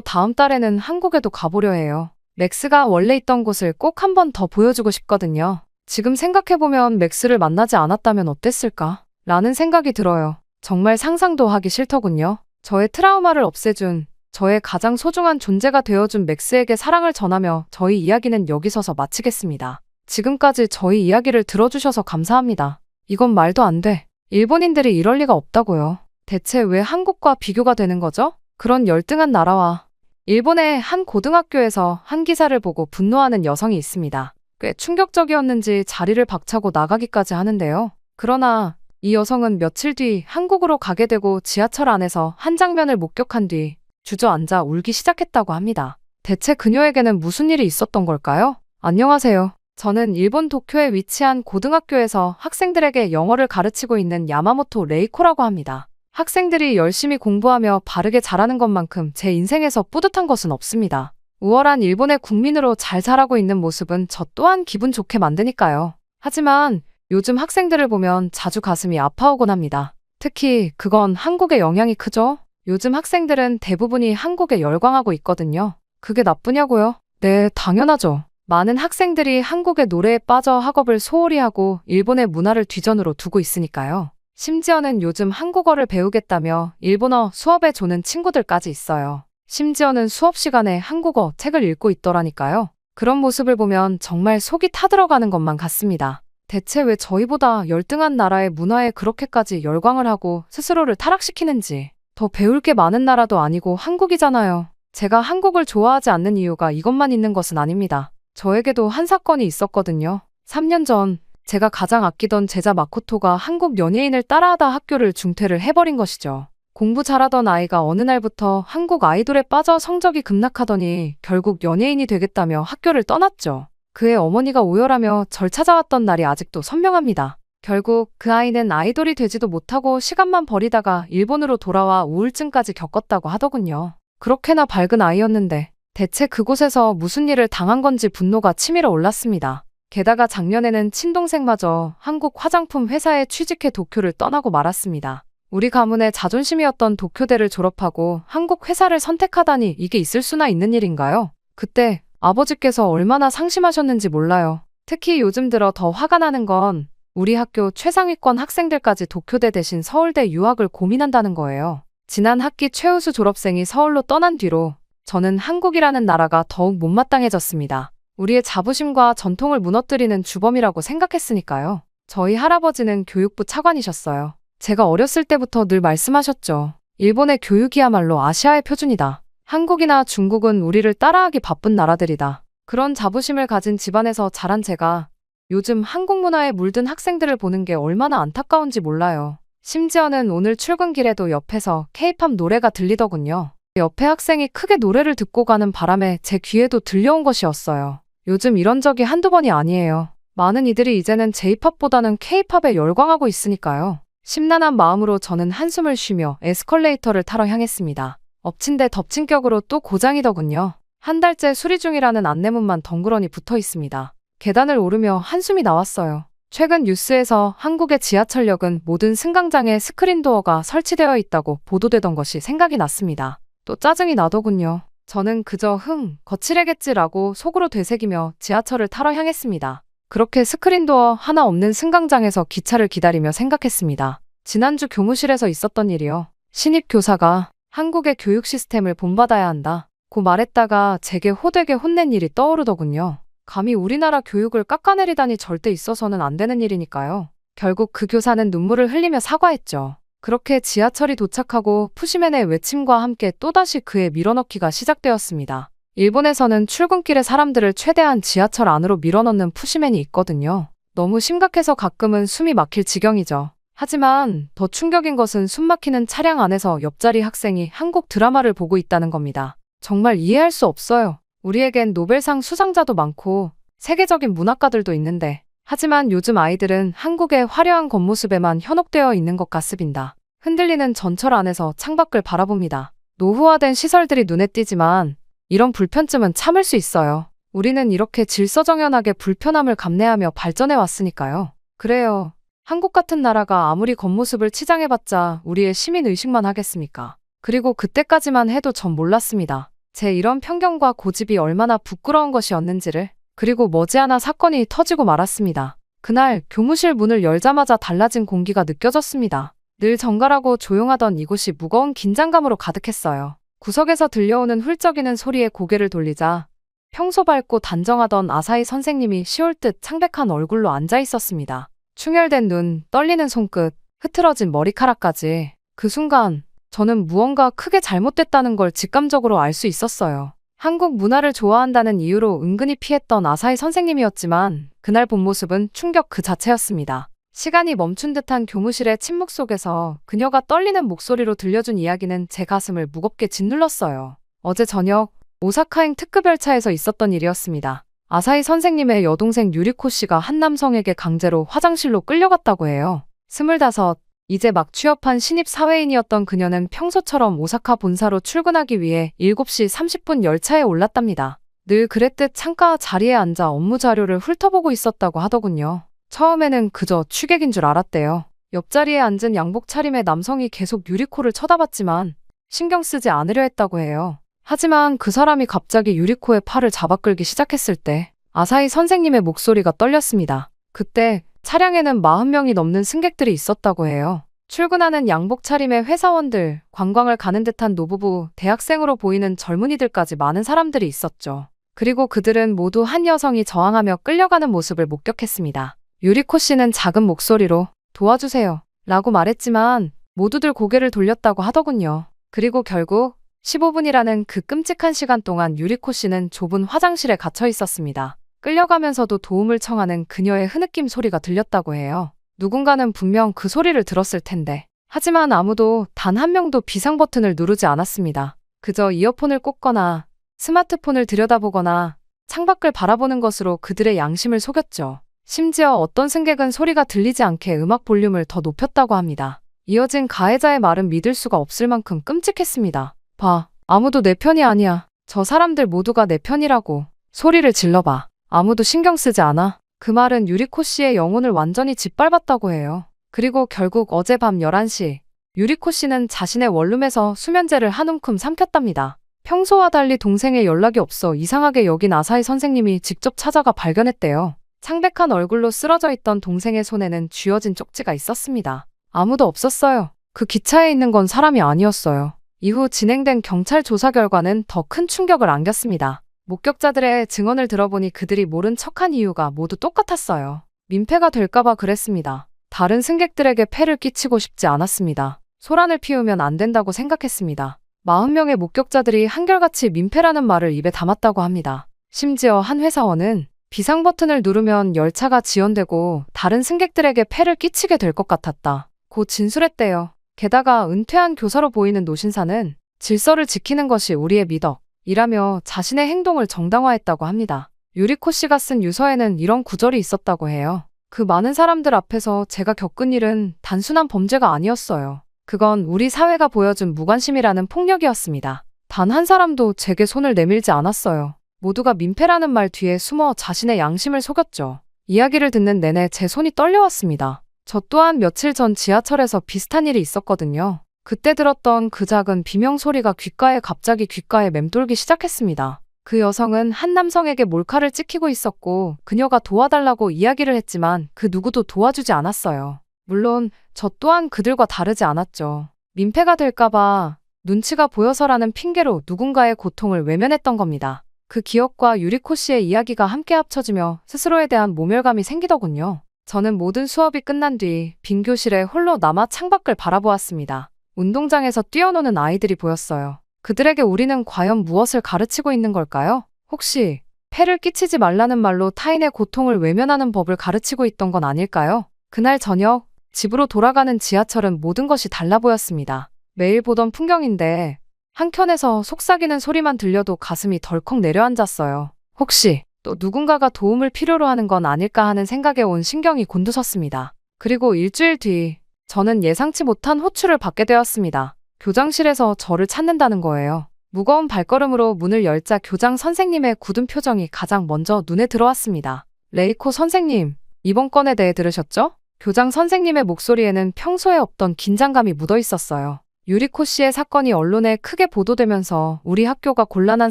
다음 달에는 한국에도 가보려 해요. 맥스가 원래 있던 곳을 꼭 한 번 더 보여주고 싶거든요. 지금 생각해보면 맥스를 만나지 않았다면 어땠을까? 라는 생각이 들어요. 정말 상상도 하기 싫더군요. 저의 트라우마를 없애준, 저의 가장 소중한 존재가 되어준 맥스에게 사랑을 전하며 저희 이야기는 여기서서 마치겠습니다. 지금까지 저희 이야기를 들어주셔서 감사합니다. 이건 말도 안 돼. 일본인들이 이럴 리가 없다고요. 대체 왜 한국과 비교가 되는 거죠? 그런 열등한 나라와. 일본의 한 고등학교에서 한 기사를 보고 분노하는 여성이 있습니다. 꽤 충격적이었는지 자리를 박차고 나가기까지 하는데요. 그러나 이 여성은 며칠 뒤 한국으로 가게 되고 지하철 안에서 한 장면을 목격한 뒤 주저앉아 울기 시작했다고 합니다. 대체 그녀에게는 무슨 일이 있었던 걸까요? 안녕하세요. 저는 일본 도쿄에 위치한 고등학교에서 학생들에게 영어를 가르치고 있는 야마모토 레이코라고 합니다. 학생들이 열심히 공부하며 바르게 자라는 것만큼 제 인생에서 뿌듯한 것은 없습니다. 우월한 일본의 국민으로 잘 자라고 있는 모습은 저 또한 기분 좋게 만드니까요. 하지만 요즘 학생들을 보면 자주 가슴이 아파오곤 합니다. 특히 그건 한국의 영향이 크죠? 요즘 학생들은 대부분이 한국에 열광하고 있거든요. 그게 나쁘냐고요? 네, 당연하죠. 많은 학생들이 한국의 노래에 빠져 학업을 소홀히 하고 일본의 문화를 뒤전으로 두고 있으니까요. 심지어는 요즘 한국어를 배우겠다며 일본어 수업에 조는 친구들까지 있어요. 심지어는 수업 시간에 한국어 책을 읽고 있더라니까요. 그런 모습을 보면 정말 속이 타들어가는 것만 같습니다. 대체 왜 저희보다 열등한 나라의 문화에 그렇게까지 열광을 하고 스스로를 타락시키는지. 더 배울 게 많은 나라도 아니고 한국이잖아요. 제가 한국을 좋아하지 않는 이유가 이것만 있는 것은 아닙니다. 저에게도 한 사건이 있었거든요. 3년 전 제가 가장 아끼던 제자 마코토가 한국 연예인을 따라하다 학교를 중퇴를 해버린 것이죠. 공부 잘하던 아이가 어느 날부터 한국 아이돌에 빠져 성적이 급락하더니 결국 연예인이 되겠다며 학교를 떠났죠. 그의 어머니가 오열하며 절 찾아왔던 날이 아직도 선명합니다. 결국 그 아이는 아이돌이 되지도 못하고 시간만 버리다가 일본으로 돌아와 우울증까지 겪었다고 하더군요. 그렇게나 밝은 아이였는데 대체 그곳에서 무슨 일을 당한 건지 분노가 치밀어 올랐습니다. 게다가 작년에는 친동생마저 한국 화장품 회사에 취직해 도쿄를 떠나고 말았습니다. 우리 가문의 자존심이었던 도쿄대를 졸업하고 한국 회사를 선택하다니 이게 있을 수나 있는 일인가요? 그때 아버지께서 얼마나 상심하셨는지 몰라요. 특히 요즘 들어 더 화가 나는 건 우리 학교 최상위권 학생들까지 도쿄대 대신 서울대 유학을 고민한다는 거예요. 지난 학기 최우수 졸업생이 서울로 떠난 뒤로 저는 한국이라는 나라가 더욱 못마땅해졌습니다. 우리의 자부심과 전통을 무너뜨리는 주범이라고 생각했으니까요. 저희 할아버지는 교육부 차관이셨어요. 제가 어렸을 때부터 늘 말씀하셨죠. 일본의 교육이야말로 아시아의 표준이다. 한국이나 중국은 우리를 따라하기 바쁜 나라들이다. 그런 자부심을 가진 집안에서 자란 제가 요즘 한국 문화에 물든 학생들을 보는 게 얼마나 안타까운지 몰라요. 심지어는 오늘 출근길에도 옆에서 K-팝 노래가 들리더군요. 옆에 학생이 크게 노래를 듣고 가는 바람에 제 귀에도 들려온 것이었어요. 요즘 이런 적이 한두 번이 아니에요. 많은 이들이 이제는 J-팝보다는 K-팝에 열광하고 있으니까요. 심란한 마음으로 저는 한숨을 쉬며 에스컬레이터를 타러 향했습니다. 엎친 데 덮친 격으로 또 고장이더군요. 한 달째 수리 중이라는 안내문만 덩그러니 붙어 있습니다. 계단을 오르며 한숨이 나왔어요. 최근 뉴스에서 한국의 지하철역은 모든 승강장에 스크린도어가 설치되어 있다고 보도되던 것이 생각이 났습니다. 또 짜증이 나더군요. 저는 그저 거칠겠지라고 속으로 되새기며 지하철을 타러 향했습니다. 그렇게 스크린도어 하나 없는 승강장에서 기차를 기다리며 생각했습니다. 지난주 교무실에서 있었던 일이요. 신입 교사가 한국의 교육 시스템을 본받아야 한다. 고 말했다가 제게 호되게 혼낸 일이 떠오르더군요. 감히 우리나라 교육을 깎아내리다니 절대 있어서는 안 되는 일이니까요. 결국 그 교사는 눈물을 흘리며 사과했죠. 그렇게 지하철이 도착하고 푸시맨의 외침과 함께 또다시 그의 밀어넣기가 시작되었습니다. 일본에서는 출근길에 사람들을 최대한 지하철 안으로 밀어넣는 푸시맨이 있거든요. 너무 심각해서 가끔은 숨이 막힐 지경이죠. 하지만 더 충격인 것은 숨 막히는 차량 안에서 옆자리 학생이 한국 드라마를 보고 있다는 겁니다. 정말 이해할 수 없어요. 우리에겐 노벨상 수상자도 많고 세계적인 문학가들도 있는데 하지만 요즘 아이들은 한국의 화려한 겉모습에만 현혹되어 있는 것 같습니다. 흔들리는 전철 안에서 창밖을 바라봅니다. 노후화된 시설들이 눈에 띄지만 이런 불편쯤은 참을 수 있어요. 우리는 이렇게 질서정연하게 불편함을 감내하며 발전해 왔으니까요. 그래요. 한국 같은 나라가 아무리 겉모습을 치장해봤자 우리의 시민의식만 하겠습니까? 그리고 그때까지만 해도 전 몰랐습니다. 제 이런 편견과 고집이 얼마나 부끄러운 것이었는지를. 그리고 머지않아 사건이 터지고 말았습니다. 그날 교무실 문을 열자마자 달라진 공기가 느껴졌습니다. 늘 정갈하고 조용하던 이곳이 무거운 긴장감으로 가득했어요. 구석에서 들려오는 훌쩍이는 소리에 고개를 돌리자 평소 밝고 단정하던 아사히 선생님이 시올 듯 창백한 얼굴로 앉아 있었습니다. 충혈된 눈, 떨리는 손끝, 흐트러진 머리카락까지. 그 순간 저는 무언가 크게 잘못됐다는 걸 직감적으로 알 수 있었어요. 한국 문화를 좋아한다는 이유로 은근히 피했던 아사히 선생님이었지만 그날 본 모습은 충격 그 자체였습니다. 시간이 멈춘 듯한 교무실의 침묵 속에서 그녀가 떨리는 목소리로 들려준 이야기는 제 가슴을 무겁게 짓눌렀어요. 어제 저녁 오사카행 특급 열차에서 있었던 일이었습니다. 아사히 선생님의 여동생 유리코 씨가 한 남성에게 강제로 화장실로 끌려갔다고 해요. 25, 이제 막 취업한 신입 사회인이었던 그녀는 평소처럼 오사카 본사로 출근하기 위해 7시 30분 열차에 올랐답니다. 늘 그랬듯 창가 자리에 앉아 업무 자료를 훑어보고 있었다고 하더군요. 처음에는 그저 취객인 줄 알았대요. 옆자리에 앉은 양복 차림의 남성이 계속 유리코를 쳐다봤지만 신경 쓰지 않으려 했다고 해요. 하지만 그 사람이 갑자기 유리코의 팔을 잡아 끌기 시작했을 때 아사히 선생님의 목소리가 떨렸습니다. 그때 차량에는 40명이 넘는 승객들이 있었다고 해요. 출근하는 양복 차림의 회사원들, 관광을 가는 듯한 노부부, 대학생으로 보이는 젊은이들까지 많은 사람들이 있었죠. 그리고 그들은 모두 한 여성이 저항하며 끌려가는 모습을 목격했습니다. 유리코 씨는 작은 목소리로 도와주세요 라고 말했지만 모두들 고개를 돌렸다고 하더군요. 그리고 결국 15분이라는 그 끔찍한 시간 동안 유리코 씨는 좁은 화장실에 갇혀 있었습니다. 끌려가면서도 도움을 청하는 그녀의 흐느낌 소리가 들렸다고 해요. 누군가는 분명 그 소리를 들었을 텐데 하지만 아무도 단 한 명도 비상 버튼을 누르지 않았습니다. 그저 이어폰을 꽂거나 스마트폰을 들여다보거나 창밖을 바라보는 것으로 그들의 양심을 속였죠. 심지어 어떤 승객은 소리가 들리지 않게 음악 볼륨을 더 높였다고 합니다. 이어진 가해자의 말은 믿을 수가 없을 만큼 끔찍했습니다. 봐, 아무도 내 편이 아니야. 저 사람들 모두가 내 편이라고. 소리를 질러봐. 아무도 신경 쓰지 않아. 그 말은 유리코 씨의 영혼을 완전히 짓밟았다고 해요. 그리고 결국 어젯밤 11시, 유리코 씨는 자신의 원룸에서 수면제를 한 움큼 삼켰답니다. 평소와 달리 동생의 연락이 없어 이상하게 여긴 아사히 선생님이 직접 찾아가 발견했대요. 창백한 얼굴로 쓰러져 있던 동생의 손에는 쥐어진 쪽지가 있었습니다. 아무도 없었어요. 그 기차에 있는 건 사람이 아니었어요. 이후 진행된 경찰 조사 결과는 더 큰 충격을 안겼습니다. 목격자들의 증언을 들어보니 그들이 모른 척한 이유가 모두 똑같았어요. 민폐가 될까봐 그랬습니다. 다른 승객들에게 폐를 끼치고 싶지 않았습니다. 소란을 피우면 안 된다고 생각했습니다. 40명의 목격자들이 한결같이 민폐라는 말을 입에 담았다고 합니다. 심지어 한 회사원은 비상 버튼을 누르면 열차가 지연되고 다른 승객들에게 폐를 끼치게 될 것 같았다 고 진술했대요. 게다가 은퇴한 교사로 보이는 노신사는 질서를 지키는 것이 우리의 미덕이라며 자신의 행동을 정당화했다고 합니다. 유리코 씨가 쓴 유서에는 이런 구절이 있었다고 해요. 그 많은 사람들 앞에서 제가 겪은 일은 단순한 범죄가 아니었어요. 그건 우리 사회가 보여준 무관심이라는 폭력이었습니다. 단 한 사람도 제게 손을 내밀지 않았어요. 모두가 민폐라는 말 뒤에 숨어 자신의 양심을 속였죠. 이야기를 듣는 내내 제 손이 떨려왔습니다. 저 또한 며칠 전 지하철에서 비슷한 일이 있었거든요. 그때 들었던 그 작은 비명 소리가 갑자기 귓가에 맴돌기 시작했습니다. 그 여성은 한 남성에게 몰카를 찍히고 있었고 그녀가 도와달라고 이야기를 했지만 그 누구도 도와주지 않았어요. 물론 저 또한 그들과 다르지 않았죠. 민폐가 될까봐 눈치가 보여서라는 핑계로 누군가의 고통을 외면했던 겁니다. 그 기억과 유리코 씨의 이야기가 함께 합쳐지며 스스로에 대한 모멸감이 생기더군요. 저는 모든 수업이 끝난 뒤 빈 교실에 홀로 남아 창밖을 바라보았습니다. 운동장에서 뛰어노는 아이들이 보였어요. 그들에게 우리는 과연 무엇을 가르치고 있는 걸까요? 혹시 폐를 끼치지 말라는 말로 타인의 고통을 외면하는 법을 가르치고 있던 건 아닐까요? 그날 저녁, 집으로 돌아가는 지하철은 모든 것이 달라 보였습니다. 매일 보던 풍경인데 한켠에서 속삭이는 소리만 들려도 가슴이 덜컥 내려앉았어요. 혹시 또 누군가가 도움을 필요로 하는 건 아닐까 하는 생각에 온 신경이 곤두섰습니다. 그리고 일주일 뒤 저는 예상치 못한 호출을 받게 되었습니다. 교장실에서 저를 찾는다는 거예요. 무거운 발걸음으로 문을 열자 교장 선생님의 굳은 표정이 가장 먼저 눈에 들어왔습니다. 레이코 선생님, 이번 건에 대해 들으셨죠? 교장 선생님의 목소리에는 평소에 없던 긴장감이 묻어 있었어요. 유리코 씨의 사건이 언론에 크게 보도되면서 우리 학교가 곤란한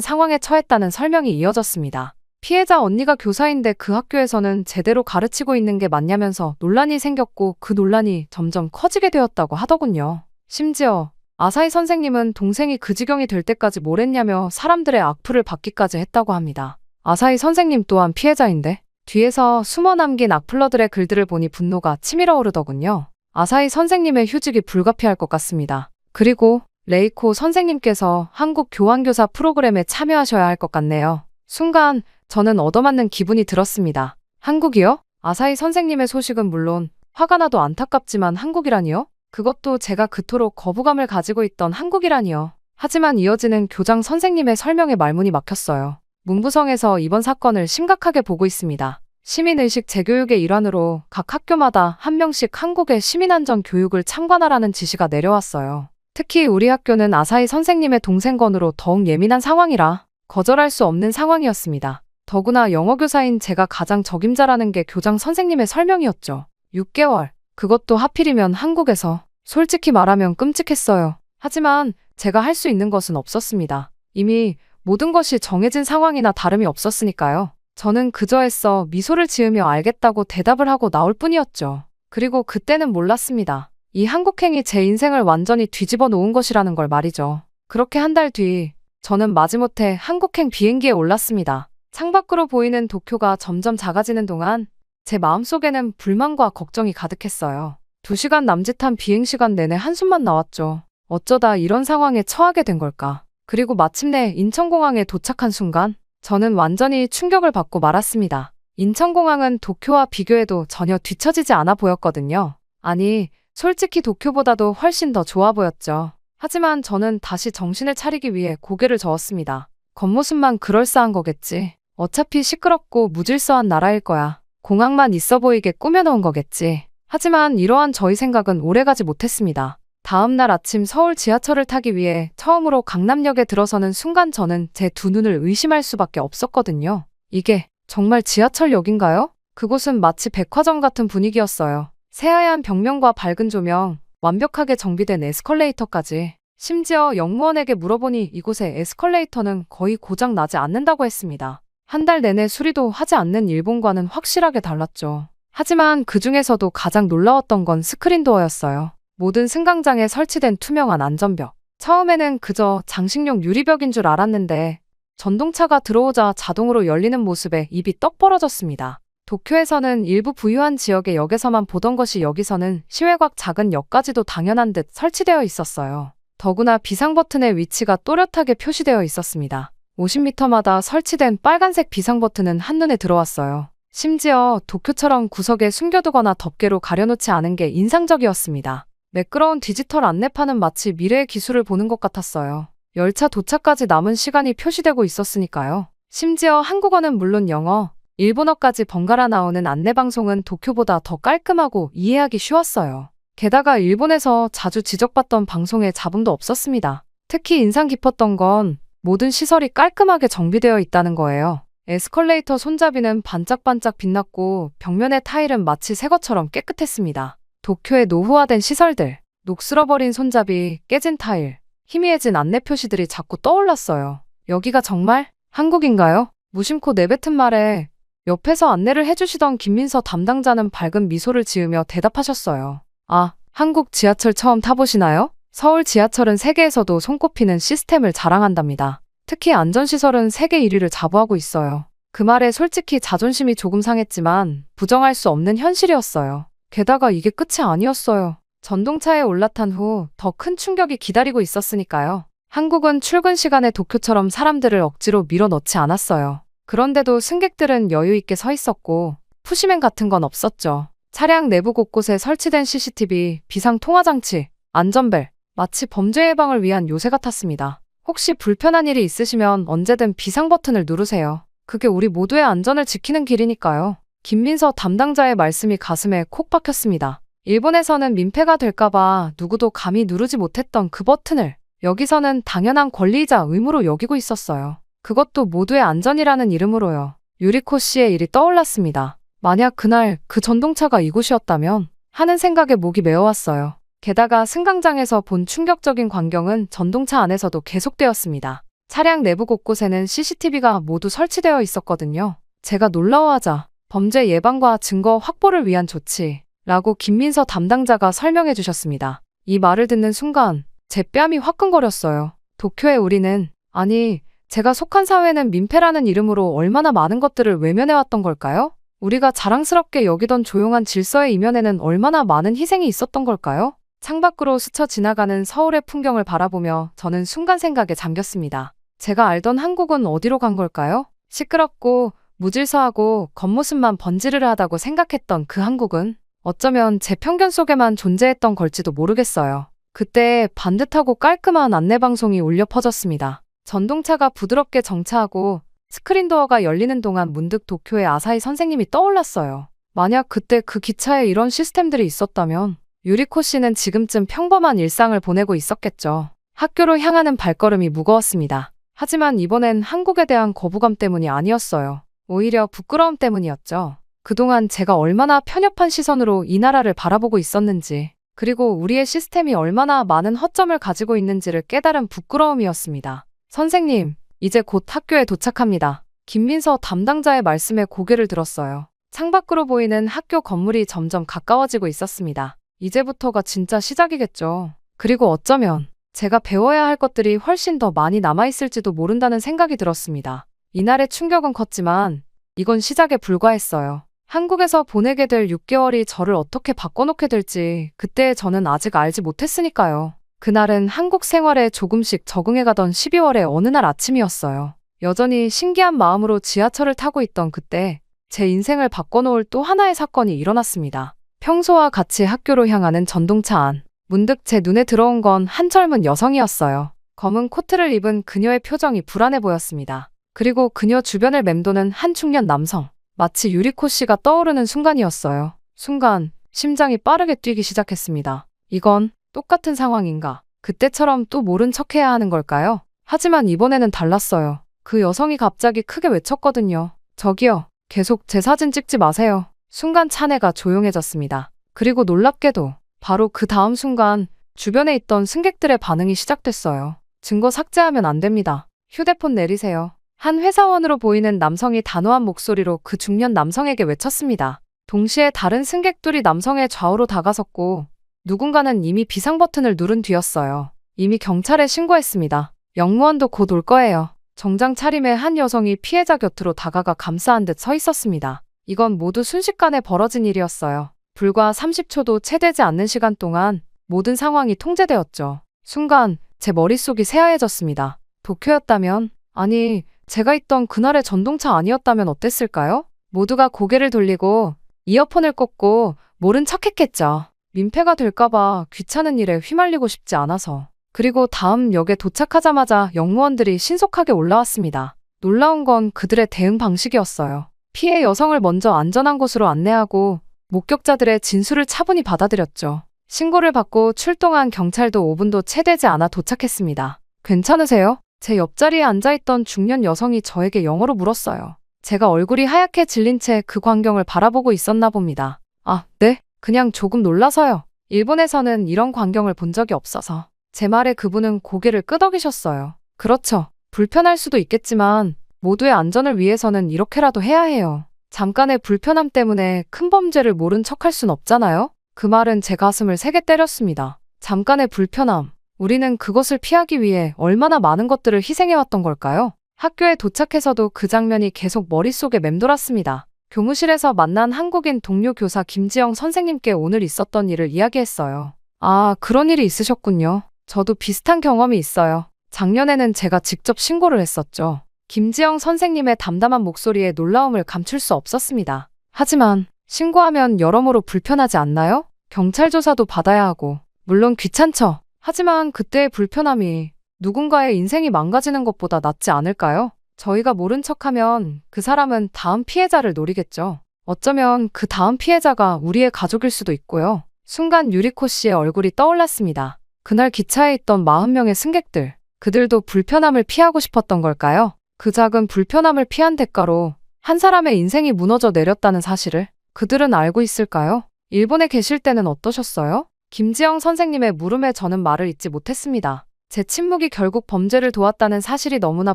상황에 처했다는 설명이 이어졌습니다. 피해자 언니가 교사인데 그 학교에서는 제대로 가르치고 있는 게 맞냐면서 논란이 생겼고 그 논란이 점점 커지게 되었다고 하더군요. 심지어 아사히 선생님은 동생이 그 지경이 될 때까지 뭘 했냐며 사람들의 악플을 받기까지 했다고 합니다. 아사히 선생님 또한 피해자인데 뒤에서 숨어 남긴 악플러들의 글들을 보니 분노가 치밀어 오르더군요. 아사히 선생님의 휴직이 불가피할 것 같습니다. 그리고 레이코 선생님께서 한국 교환교사 프로그램에 참여하셔야 할 것 같네요. 순간 저는 얻어맞는 기분이 들었습니다. 한국이요? 아사히 선생님의 소식은 물론 화가 나도 안타깝지만 한국이라니요? 그것도 제가 그토록 거부감을 가지고 있던 한국이라니요. 하지만 이어지는 교장 선생님의 설명에 말문이 막혔어요. 문부성에서 이번 사건을 심각하게 보고 있습니다. 시민의식 재교육의 일환으로 각 학교마다 한 명씩 한국의 시민안전 교육을 참관하라는 지시가 내려왔어요. 특히 우리 학교는 아사히 선생님의 동생 건으로 더욱 예민한 상황이라 거절할 수 없는 상황이었습니다. 더구나 영어교사인 제가 가장 적임자라는 게 교장 선생님의 설명이었죠. 6개월. 그것도 하필이면 한국에서. 솔직히 말하면 끔찍했어요. 하지만 제가 할 수 있는 것은 없었습니다. 이미 모든 것이 정해진 상황이나 다름이 없었으니까요. 저는 그저 애써 미소를 지으며 알겠다고 대답을 하고 나올 뿐이었죠. 그리고 그때는 몰랐습니다. 이 한국행이 제 인생을 완전히 뒤집어 놓은 것이라는 걸 말이죠. 그렇게 한 달 뒤 저는 마지못해 한국행 비행기에 올랐습니다. 창밖으로 보이는 도쿄가 점점 작아지는 동안 제 마음속에는 불만과 걱정이 가득했어요. 2시간 남짓한 비행시간 내내 한숨만 나왔죠. 어쩌다 이런 상황에 처하게 된 걸까? 그리고 마침내 인천공항에 도착한 순간 저는 완전히 충격을 받고 말았습니다. 인천공항은 도쿄와 비교해도 전혀 뒤처지지 않아 보였거든요. 아니, 솔직히 도쿄보다도 훨씬 더 좋아 보였죠. 하지만 저는 다시 정신을 차리기 위해 고개를 저었습니다. 겉모습만 그럴싸한 거겠지. 어차피 시끄럽고 무질서한 나라일 거야. 공항만 있어 보이게 꾸며놓은 거겠지. 하지만 이러한 저희 생각은 오래가지 못했습니다. 다음 날 아침 서울 지하철을 타기 위해 처음으로 강남역에 들어서는 순간 저는 제 두 눈을 의심할 수밖에 없었거든요. 이게 정말 지하철역인가요? 그곳은 마치 백화점 같은 분위기였어요. 새하얀 벽면과 밝은 조명, 완벽하게 정비된 에스컬레이터까지. 심지어 역무원에게 물어보니 이곳의 에스컬레이터는 거의 고장 나지 않는다고 했습니다. 한 달 내내 수리도 하지 않는 일본과는 확실하게 달랐죠. 하지만 그 중에서도 가장 놀라웠던 건 스크린도어였어요. 모든 승강장에 설치된 투명한 안전벽. 처음에는 그저 장식용 유리벽인 줄 알았는데 전동차가 들어오자 자동으로 열리는 모습에 입이 떡 벌어졌습니다. 도쿄에서는 일부 부유한 지역의 역에서만 보던 것이 여기서는 시외곽 작은 역까지도 당연한 듯 설치되어 있었어요. 더구나 비상 버튼의 위치가 또렷하게 표시되어 있었습니다. 50m마다 설치된 빨간색 비상 버튼은 한눈에 들어왔어요. 심지어 도쿄처럼 구석에 숨겨두거나 덮개로 가려놓지 않은 게 인상적이었습니다. 매끄러운 디지털 안내판은 마치 미래의 기술을 보는 것 같았어요. 열차 도착까지 남은 시간이 표시되고 있었으니까요. 심지어 한국어는 물론 영어, 일본어까지 번갈아 나오는 안내방송은 도쿄보다 더 깔끔하고 이해하기 쉬웠어요. 게다가 일본에서 자주 지적받던 방송에 잡음도 없었습니다. 특히 인상 깊었던 건 모든 시설이 깔끔하게 정비되어 있다는 거예요. 에스컬레이터 손잡이는 반짝반짝 빛났고 벽면의 타일은 마치 새 것처럼 깨끗했습니다. 도쿄의 노후화된 시설들, 녹슬어버린 손잡이, 깨진 타일, 희미해진 안내 표시들이 자꾸 떠올랐어요. 여기가 정말 한국인가요? 무심코 내뱉은 말에 옆에서 안내를 해주시던 김민서 담당자는 밝은 미소를 지으며 대답하셨어요. 아, 한국 지하철 처음 타보시나요? 서울 지하철은 세계에서도 손꼽히는 시스템을 자랑한답니다. 특히 안전시설은 세계 1위를 자부하고 있어요. 그 말에 솔직히 자존심이 조금 상했지만 부정할 수 없는 현실이었어요. 게다가 이게 끝이 아니었어요. 전동차에 올라탄 후 더 큰 충격이 기다리고 있었으니까요. 한국은 출근 시간에 도쿄처럼 사람들을 억지로 밀어넣지 않았어요. 그런데도 승객들은 여유 있게 서 있었고 푸시맨 같은 건 없었죠. 차량 내부 곳곳에 설치된 CCTV, 비상 통화장치, 안전벨, 마치 범죄 예방을 위한 요새 같았습니다. 혹시 불편한 일이 있으시면 언제든 비상 버튼을 누르세요. 그게 우리 모두의 안전을 지키는 길이니까요. 김민서 담당자의 말씀이 가슴에 콕 박혔습니다. 일본에서는 민폐가 될까봐 누구도 감히 누르지 못했던 그 버튼을 여기서는 당연한 권리이자 의무로 여기고 있었어요. 그것도 모두의 안전이라는 이름으로요. 유리코 씨의 일이 떠올랐습니다. 만약 그날 그 전동차가 이곳이었다면 하는 생각에 목이 메어왔어요. 게다가 승강장에서 본 충격적인 광경은 전동차 안에서도 계속되었습니다. 차량 내부 곳곳에는 CCTV가 모두 설치되어 있었거든요. 제가 놀라워하자 범죄 예방과 증거 확보를 위한 조치라고 김민서 담당자가 설명해 주셨습니다. 이 말을 듣는 순간 제 뺨이 화끈거렸어요. 도쿄의 우리는, 아니, 제가 속한 사회는 민폐라는 이름으로 얼마나 많은 것들을 외면해왔던 걸까요? 우리가 자랑스럽게 여기던 조용한 질서의 이면에는 얼마나 많은 희생이 있었던 걸까요? 창밖으로 스쳐 지나가는 서울의 풍경을 바라보며 저는 순간 생각에 잠겼습니다. 제가 알던 한국은 어디로 간 걸까요? 시끄럽고 무질서하고 겉모습만 번지르르하다고 생각했던 그 한국은 어쩌면 제 편견 속에만 존재했던 걸지도 모르겠어요. 그때 반듯하고 깔끔한 안내방송이 울려 퍼졌습니다. 전동차가 부드럽게 정차하고 스크린도어가 열리는 동안 문득 도쿄의 아사히 선생님이 떠올랐어요. 만약 그때 그 기차에 이런 시스템들이 있었다면 유리코 씨는 지금쯤 평범한 일상을 보내고 있었겠죠. 학교로 향하는 발걸음이 무거웠습니다. 하지만 이번엔 한국에 대한 거부감 때문이 아니었어요. 오히려 부끄러움 때문이었죠. 그동안 제가 얼마나 편협한 시선으로 이 나라를 바라보고 있었는지, 그리고 우리의 시스템이 얼마나 많은 허점을 가지고 있는지를 깨달은 부끄러움이었습니다. 선생님, 이제 곧 학교에 도착합니다. 김민서 담당자의 말씀에 고개를 들었어요. 창밖으로 보이는 학교 건물이 점점 가까워지고 있었습니다. 이제부터가 진짜 시작이겠죠. 그리고 어쩌면 제가 배워야 할 것들이 훨씬 더 많이 남아있을지도 모른다는 생각이 들었습니다. 이날의 충격은 컸지만 이건 시작에 불과했어요. 한국에서 보내게 될 6개월이 저를 어떻게 바꿔놓게 될지 그때 저는 아직 알지 못했으니까요. 그날은 한국 생활에 조금씩 적응해가던 12월의 어느 날 아침이었어요. 여전히 신기한 마음으로 지하철을 타고 있던 그때 제 인생을 바꿔놓을 또 하나의 사건이 일어났습니다. 평소와 같이 학교로 향하는 전동차 안. 문득 제 눈에 들어온 건 한 젊은 여성이었어요. 검은 코트를 입은 그녀의 표정이 불안해 보였습니다. 그리고 그녀 주변을 맴도는 한 중년 남성. 마치 유리코 씨가 떠오르는 순간이었어요. 순간 심장이 빠르게 뛰기 시작했습니다. 이건 똑같은 상황인가? 그때처럼 또 모른 척해야 하는 걸까요? 하지만 이번에는 달랐어요. 그 여성이 갑자기 크게 외쳤거든요. 저기요, 계속 제 사진 찍지 마세요. 순간 차내가 조용해졌습니다. 그리고 놀랍게도 바로 그 다음 순간 주변에 있던 승객들의 반응이 시작됐어요. 증거 삭제하면 안 됩니다. 휴대폰 내리세요. 한 회사원으로 보이는 남성이 단호한 목소리로 그 중년 남성에게 외쳤습니다. 동시에 다른 승객들이 남성의 좌우로 다가섰고 누군가는 이미 비상 버튼을 누른 뒤였어요. 이미 경찰에 신고했습니다. 영무원도 곧 올 거예요. 정장 차림의 한 여성이 피해자 곁으로 다가가 감싸한 듯 서 있었습니다. 이건 모두 순식간에 벌어진 일이었어요. 불과 30초도 채 되지 않는 시간 동안 모든 상황이 통제되었죠. 순간 제 머릿속이 새하얘졌습니다. 도쿄였다면? 아니, 제가 있던 그날의 전동차 아니었다면 어땠을까요? 모두가 고개를 돌리고 이어폰을 꽂고 모른 척했겠죠. 민폐가 될까봐 귀찮은 일에 휘말리고 싶지 않아서. 그리고 다음 역에 도착하자마자 영무원들이 신속하게 올라왔습니다. 놀라운 건 그들의 대응 방식이었어요. 피해 여성을 먼저 안전한 곳으로 안내하고 목격자들의 진술을 차분히 받아들였죠. 신고를 받고 출동한 경찰도 5분도 채 되지 않아 도착했습니다. 괜찮으세요? 제 옆자리에 앉아있던 중년 여성이 저에게 영어로 물었어요. 제가 얼굴이 하얗게 질린 채 그 광경을 바라보고 있었나 봅니다. 아, 네? 그냥 조금 놀라서요. 일본에서는 이런 광경을 본 적이 없어서. 제 말에 그분은 고개를 끄덕이셨어요. 그렇죠. 불편할 수도 있겠지만 모두의 안전을 위해서는 이렇게라도 해야 해요. 잠깐의 불편함 때문에 큰 범죄를 모른 척할 순 없잖아요? 그 말은 제 가슴을 세게 때렸습니다. 잠깐의 불편함. 우리는 그것을 피하기 위해 얼마나 많은 것들을 희생해왔던 걸까요? 학교에 도착해서도 그 장면이 계속 머릿속에 맴돌았습니다. 교무실에서 만난 한국인 동료 교사 김지영 선생님께 오늘 있었던 일을 이야기했어요. 아, 그런 일이 있으셨군요. 저도 비슷한 경험이 있어요. 작년에는 제가 직접 신고를 했었죠. 김지영 선생님의 담담한 목소리에 놀라움을 감출 수 없었습니다. 하지만 신고하면 여러모로 불편하지 않나요? 경찰 조사도 받아야 하고. 물론 귀찮죠. 하지만 그때의 불편함이 누군가의 인생이 망가지는 것보다 낫지 않을까요? 저희가 모른 척하면 그 사람은 다음 피해자를 노리겠죠. 어쩌면 그 다음 피해자가 우리의 가족일 수도 있고요. 순간 유리코 씨의 얼굴이 떠올랐습니다. 그날 기차에 있던 40명의 승객들. 그들도 불편함을 피하고 싶었던 걸까요? 그 작은 불편함을 피한 대가로 한 사람의 인생이 무너져 내렸다는 사실을 그들은 알고 있을까요? 일본에 계실 때는 어떠셨어요? 김지영 선생님의 물음에 저는 말을 잇지 못했습니다. 제 침묵이 결국 범죄를 도왔다는 사실이 너무나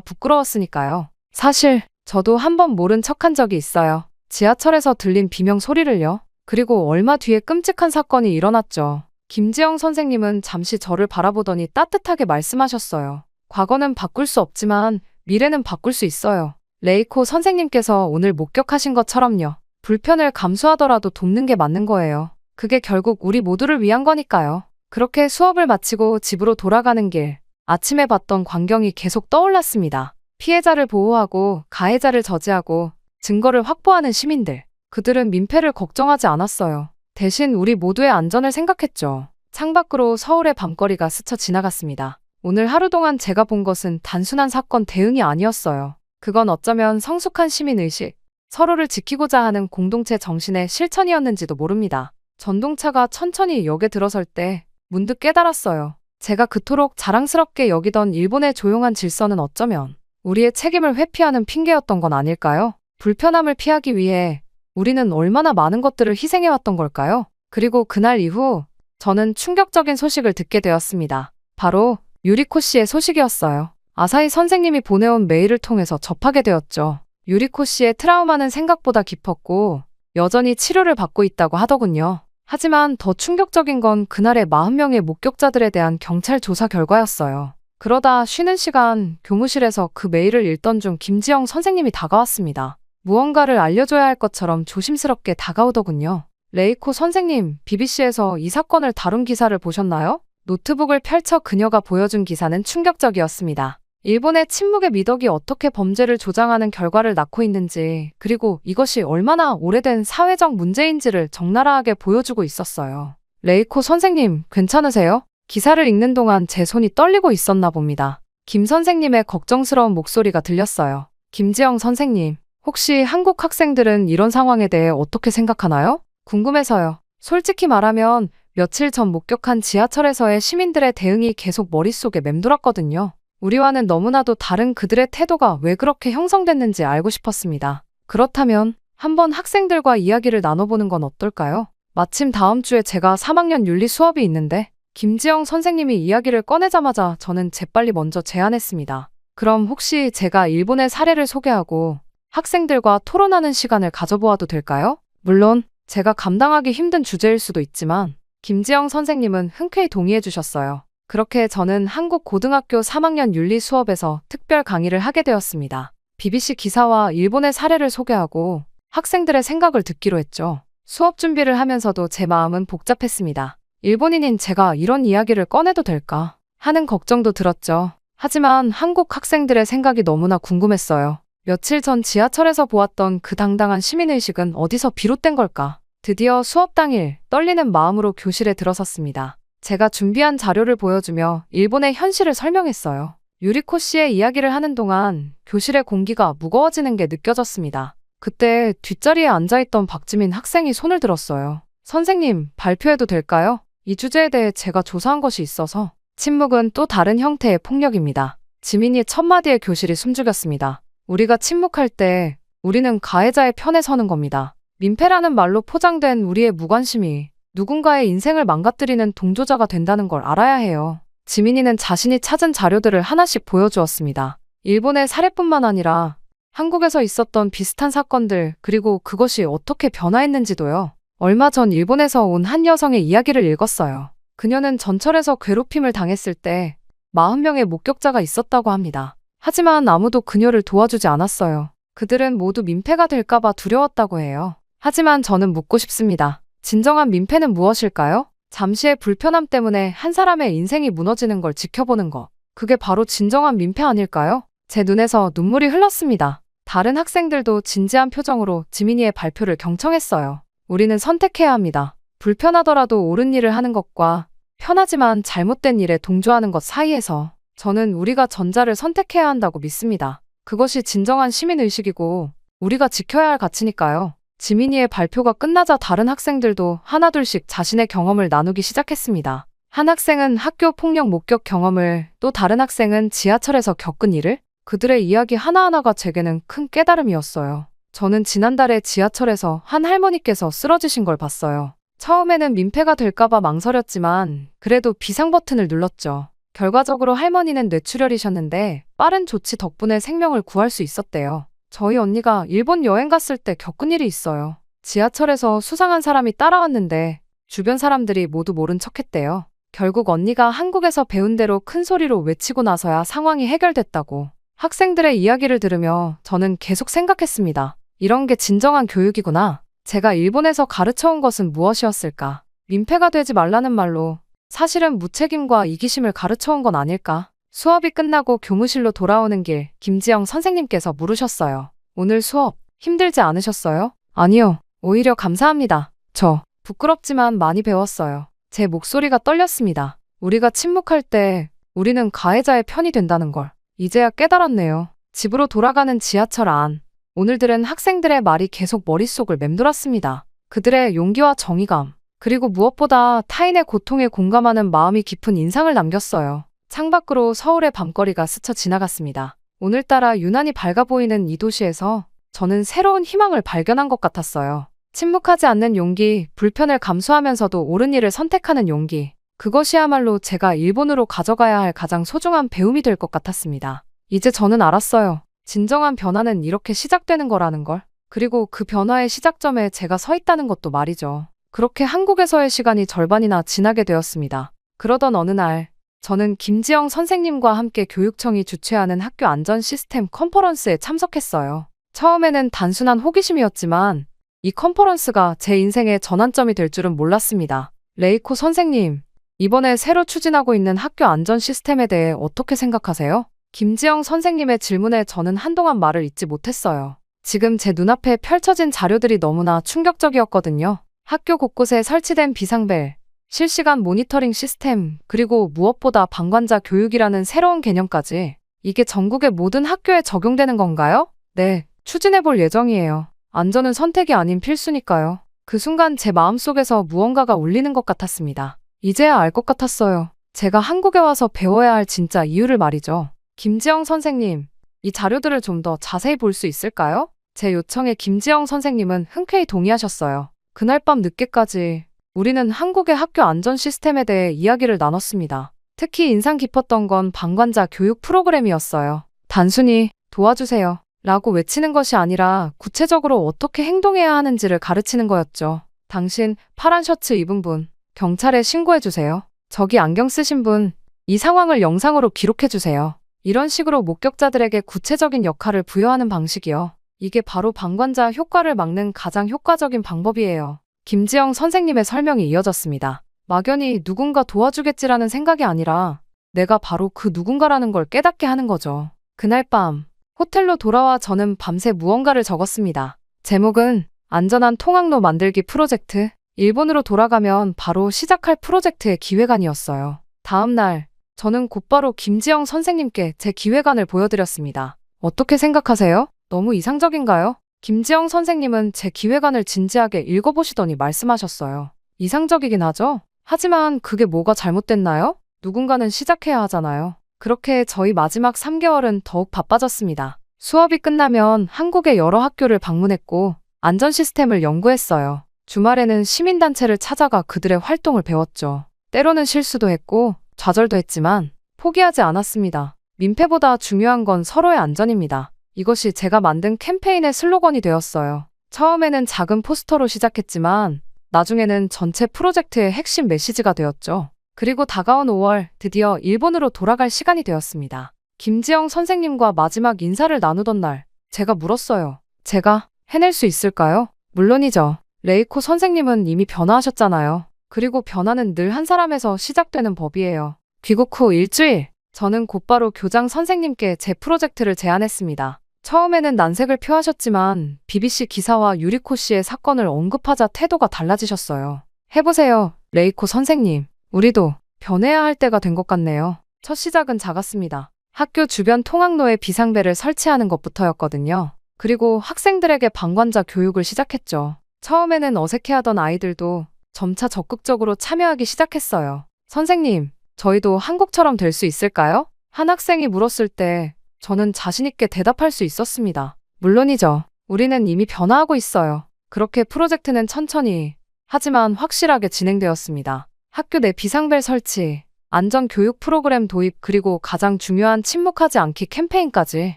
부끄러웠으니까요. 사실 저도 한 번 모른 척한 적이 있어요. 지하철에서 들린 비명 소리를요. 그리고 얼마 뒤에 끔찍한 사건이 일어났죠. 김지영 선생님은 잠시 저를 바라보더니 따뜻하게 말씀하셨어요. 과거는 바꿀 수 없지만 미래는 바꿀 수 있어요. 레이코 선생님께서 오늘 목격하신 것처럼요. 불편을 감수하더라도 돕는 게 맞는 거예요. 그게 결국 우리 모두를 위한 거니까요. 그렇게 수업을 마치고 집으로 돌아가는 길, 아침에 봤던 광경이 계속 떠올랐습니다. 피해자를 보호하고 가해자를 저지하고 증거를 확보하는 시민들. 그들은 민폐를 걱정하지 않았어요. 대신 우리 모두의 안전을 생각했죠. 창밖으로 서울의 밤거리가 스쳐 지나갔습니다. 오늘 하루 동안 제가 본 것은 단순한 사건 대응이 아니었어요. 그건 어쩌면 성숙한 시민의식, 서로를 지키고자 하는 공동체 정신의 실천이었는지도 모릅니다. 전동차가 천천히 역에 들어설 때 문득 깨달았어요. 제가 그토록 자랑스럽게 여기던 일본의 조용한 질서는 어쩌면 우리의 책임을 회피하는 핑계였던 건 아닐까요? 불편함을 피하기 위해 우리는 얼마나 많은 것들을 희생해왔던 걸까요? 그리고 그날 이후 저는 충격적인 소식을 듣게 되었습니다. 바로 유리코 씨의 소식이었어요. 아사히 선생님이 보내온 메일을 통해서 접하게 되었죠. 유리코 씨의 트라우마는 생각보다 깊었고 여전히 치료를 받고 있다고 하더군요. 하지만 더 충격적인 건 그날의 40명의 목격자들에 대한 경찰 조사 결과였어요. 그러다 쉬는 시간 교무실에서 그 메일을 읽던 중 김지영 선생님이 다가왔습니다. 무언가를 알려줘야 할 것처럼 조심스럽게 다가오더군요. 레이코 선생님, BBC에서 이 사건을 다룬 기사를 보셨나요? 노트북을 펼쳐 그녀가 보여준 기사는 충격적이었습니다. 일본의 침묵의 미덕이 어떻게 범죄를 조장하는 결과를 낳고 있는지, 그리고 이것이 얼마나 오래된 사회적 문제인지를 적나라하게 보여주고 있었어요. 레이코 선생님, 괜찮으세요? 기사를 읽는 동안 제 손이 떨리고 있었나 봅니다. 김 선생님의 걱정스러운 목소리가 들렸어요. 김지영 선생님, 혹시 한국 학생들은 이런 상황에 대해 어떻게 생각하나요? 궁금해서요. 솔직히 말하면 며칠 전 목격한 지하철에서의 시민들의 대응이 계속 머릿속에 맴돌았거든요. 우리와는 너무나도 다른 그들의 태도가 왜 그렇게 형성됐는지 알고 싶었습니다. 그렇다면 한번 학생들과 이야기를 나눠보는 건 어떨까요? 마침 다음 주에 제가 3학년 윤리 수업이 있는데 김지영 선생님이 이야기를 꺼내자마자 저는 재빨리 먼저 제안했습니다. 그럼 혹시 제가 일본의 사례를 소개하고 학생들과 토론하는 시간을 가져보아도 될까요? 물론 제가 감당하기 힘든 주제일 수도 있지만 김지영 선생님은 흔쾌히 동의해 주셨어요. 그렇게 저는 한국 고등학교 3학년 윤리 수업에서 특별 강의를 하게 되었습니다. BBC 기사와 일본의 사례를 소개하고 학생들의 생각을 듣기로 했죠. 수업 준비를 하면서도 제 마음은 복잡했습니다. 일본인인 제가 이런 이야기를 꺼내도 될까 하는 걱정도 들었죠. 하지만 한국 학생들의 생각이 너무나 궁금했어요. 며칠 전 지하철에서 보았던 그 당당한 시민의식은 어디서 비롯된 걸까? 드디어 수업 당일 떨리는 마음으로 교실에 들어섰습니다. 제가 준비한 자료를 보여주며 일본의 현실을 설명했어요. 유리코 씨의 이야기를 하는 동안 교실의 공기가 무거워지는 게 느껴졌습니다. 그때 뒷자리에 앉아있던 박지민 학생이 손을 들었어요. 선생님, 발표해도 될까요? 이 주제에 대해 제가 조사한 것이 있어서. 침묵은 또 다른 형태의 폭력입니다. 지민이 첫 마디에 교실이 숨죽였습니다. 우리가 침묵할 때 우리는 가해자의 편에 서는 겁니다. 민폐라는 말로 포장된 우리의 무관심이 누군가의 인생을 망가뜨리는 동조자가 된다는 걸 알아야 해요. 지민이는 자신이 찾은 자료들을 하나씩 보여주었습니다. 일본의 사례뿐만 아니라 한국에서 있었던 비슷한 사건들, 그리고 그것이 어떻게 변화했는지도요. 얼마 전 일본에서 온 한 여성의 이야기를 읽었어요. 그녀는 전철에서 괴롭힘을 당했을 때 40명의 목격자가 있었다고 합니다. 하지만 아무도 그녀를 도와주지 않았어요. 그들은 모두 민폐가 될까봐 두려웠다고 해요. 하지만 저는 묻고 싶습니다. 진정한 민폐는 무엇일까요? 잠시의 불편함 때문에 한 사람의 인생이 무너지는 걸 지켜보는 것. 그게 바로 진정한 민폐 아닐까요? 제 눈에서 눈물이 흘렀습니다. 다른 학생들도 진지한 표정으로 지민이의 발표를 경청했어요. 우리는 선택해야 합니다. 불편하더라도 옳은 일을 하는 것과 편하지만 잘못된 일에 동조하는 것 사이에서 저는 우리가 전자를 선택해야 한다고 믿습니다. 그것이 진정한 시민의식이고 우리가 지켜야 할 가치니까요. 지민이의 발표가 끝나자 다른 학생들도 하나둘씩 자신의 경험을 나누기 시작했습니다. 한 학생은 학교 폭력 목격 경험을, 또 다른 학생은 지하철에서 겪은 일을. 그들의 이야기 하나하나가 제게는 큰 깨달음이었어요. 저는 지난달에 지하철에서 한 할머니께서 쓰러지신 걸 봤어요. 처음에는 민폐가 될까봐 망설였지만 그래도 비상 버튼을 눌렀죠. 결과적으로 할머니는 뇌출혈이셨는데 빠른 조치 덕분에 생명을 구할 수 있었대요. 저희 언니가 일본 여행 갔을 때 겪은 일이 있어요. 지하철에서 수상한 사람이 따라왔는데 주변 사람들이 모두 모른 척했대요. 결국 언니가 한국에서 배운 대로 큰 소리로 외치고 나서야 상황이 해결됐다고. 학생들의 이야기를 들으며 저는 계속 생각했습니다. 이런 게 진정한 교육이구나. 제가 일본에서 가르쳐온 것은 무엇이었을까? 민폐가 되지 말라는 말로 사실은 무책임과 이기심을 가르쳐온 건 아닐까? 수업이 끝나고 교무실로 돌아오는 길 김지영 선생님께서 물으셨어요. 오늘 수업 힘들지 않으셨어요? 아니요. 오히려 감사합니다. 저 부끄럽지만 많이 배웠어요. 제 목소리가 떨렸습니다. 우리가 침묵할 때 우리는 가해자의 편이 된다는 걸 이제야 깨달았네요. 집으로 돌아가는 지하철 안. 오늘 들은 학생들의 말이 계속 머릿속을 맴돌았습니다. 그들의 용기와 정의감, 그리고 무엇보다 타인의 고통에 공감하는 마음이 깊은 인상을 남겼어요. 창밖으로 서울의 밤거리가 스쳐 지나갔습니다. 오늘따라 유난히 밝아 보이는 이 도시에서 저는 새로운 희망을 발견한 것 같았어요. 침묵하지 않는 용기, 불편을 감수하면서도 옳은 일을 선택하는 용기. 그것이야말로 제가 일본으로 가져가야 할 가장 소중한 배움이 될 것 같았습니다. 이제 저는 알았어요. 진정한 변화는 이렇게 시작되는 거라는 걸. 그리고 그 변화의 시작점에 제가 서 있다는 것도 말이죠. 그렇게 한국에서의 시간이 절반이나 지나게 되었습니다. 그러던 어느 날 저는 김지영 선생님과 함께 교육청이 주최하는 학교 안전 시스템 컨퍼런스에 참석했어요. 처음에는 단순한 호기심이었지만 이 컨퍼런스가 제 인생의 전환점이 될 줄은 몰랐습니다. 레이코 선생님, 이번에 새로 추진하고 있는 학교 안전 시스템에 대해 어떻게 생각하세요? 김지영 선생님의 질문에 저는 한동안 말을 잇지 못했어요. 지금 제 눈앞에 펼쳐진 자료들이 너무나 충격적이었거든요. 학교 곳곳에 설치된 비상벨, 실시간 모니터링 시스템, 그리고 무엇보다 방관자 교육이라는 새로운 개념까지. 이게 전국의 모든 학교에 적용되는 건가요? 네, 추진해 볼 예정이에요. 안전은 선택이 아닌 필수니까요. 그 순간 제 마음속에서 무언가가 울리는 것 같았습니다. 이제야 알 것 같았어요. 제가 한국에 와서 배워야 할 진짜 이유를 말이죠. 김지영 선생님, 이 자료들을 좀 더 자세히 볼 수 있을까요? 제 요청에 김지영 선생님은 흔쾌히 동의하셨어요. 그날 밤 늦게까지 우리는 한국의 학교 안전 시스템에 대해 이야기를 나눴습니다. 특히 인상 깊었던 건 방관자 교육 프로그램이었어요. 단순히 도와주세요 라고 외치는 것이 아니라 구체적으로 어떻게 행동해야 하는지를 가르치는 거였죠. 당신 파란 셔츠 입은 분, 경찰에 신고해주세요. 저기 안경 쓰신 분, 이 상황을 영상으로 기록해주세요. 이런 식으로 목격자들에게 구체적인 역할을 부여하는 방식이요. 이게 바로 방관자 효과를 막는 가장 효과적인 방법이에요. 김지영 선생님의 설명이 이어졌습니다. 막연히 누군가 도와주겠지라는 생각이 아니라 내가 바로 그 누군가라는 걸 깨닫게 하는 거죠. 그날 밤 호텔로 돌아와 저는 밤새 무언가를 적었습니다. 제목은 안전한 통학로 만들기 프로젝트. 일본으로 돌아가면 바로 시작할 프로젝트의 기획안이었어요. 다음 날 저는 곧바로 김지영 선생님께 제 기획안을 보여드렸습니다. 어떻게 생각하세요? 너무 이상적인가요? 김지영 선생님은 제 기획안을 진지하게 읽어보시더니 말씀하셨어요. 이상적이긴 하죠? 하지만 그게 뭐가 잘못됐나요? 누군가는 시작해야 하잖아요. 그렇게 저희 마지막 3개월은 더욱 바빠졌습니다. 수업이 끝나면 한국의 여러 학교를 방문했고 안전 시스템을 연구했어요. 주말에는 시민단체를 찾아가 그들의 활동을 배웠죠. 때로는 실수도 했고 좌절도 했지만 포기하지 않았습니다. 민폐보다 중요한 건 서로의 안전입니다. 이것이 제가 만든 캠페인의 슬로건이 되었어요. 처음에는 작은 포스터로 시작했지만 나중에는 전체 프로젝트의 핵심 메시지가 되었죠. 그리고 다가온 5월 드디어 일본으로 돌아갈 시간이 되었습니다. 김지영 선생님과 마지막 인사를 나누던 날 제가 물었어요. 제가 해낼 수 있을까요? 물론이죠. 레이코 선생님은 이미 변화하셨잖아요. 그리고 변화는 늘 한 사람에서 시작되는 법이에요. 귀국 후 일주일, 저는 곧바로 교장 선생님께 제 프로젝트를 제안했습니다. 처음에는 난색을 표하셨지만 BBC 기사와 유리코 씨의 사건을 언급하자 태도가 달라지셨어요. 해보세요, 레이코 선생님. 우리도 변해야 할 때가 된 것 같네요. 첫 시작은 작았습니다. 학교 주변 통학로에 비상벨을 설치하는 것부터였거든요. 그리고 학생들에게 방관자 교육을 시작했죠. 처음에는 어색해하던 아이들도 점차 적극적으로 참여하기 시작했어요. 선생님, 저희도 한국처럼 될 수 있을까요? 한 학생이 물었을 때 저는 자신있게 대답할 수 있었습니다. 물론이죠. 우리는 이미 변화하고 있어요. 그렇게 프로젝트는 천천히, 하지만 확실하게 진행되었습니다. 학교 내 비상벨 설치, 안전교육 프로그램 도입, 그리고 가장 중요한 침묵하지 않기 캠페인까지.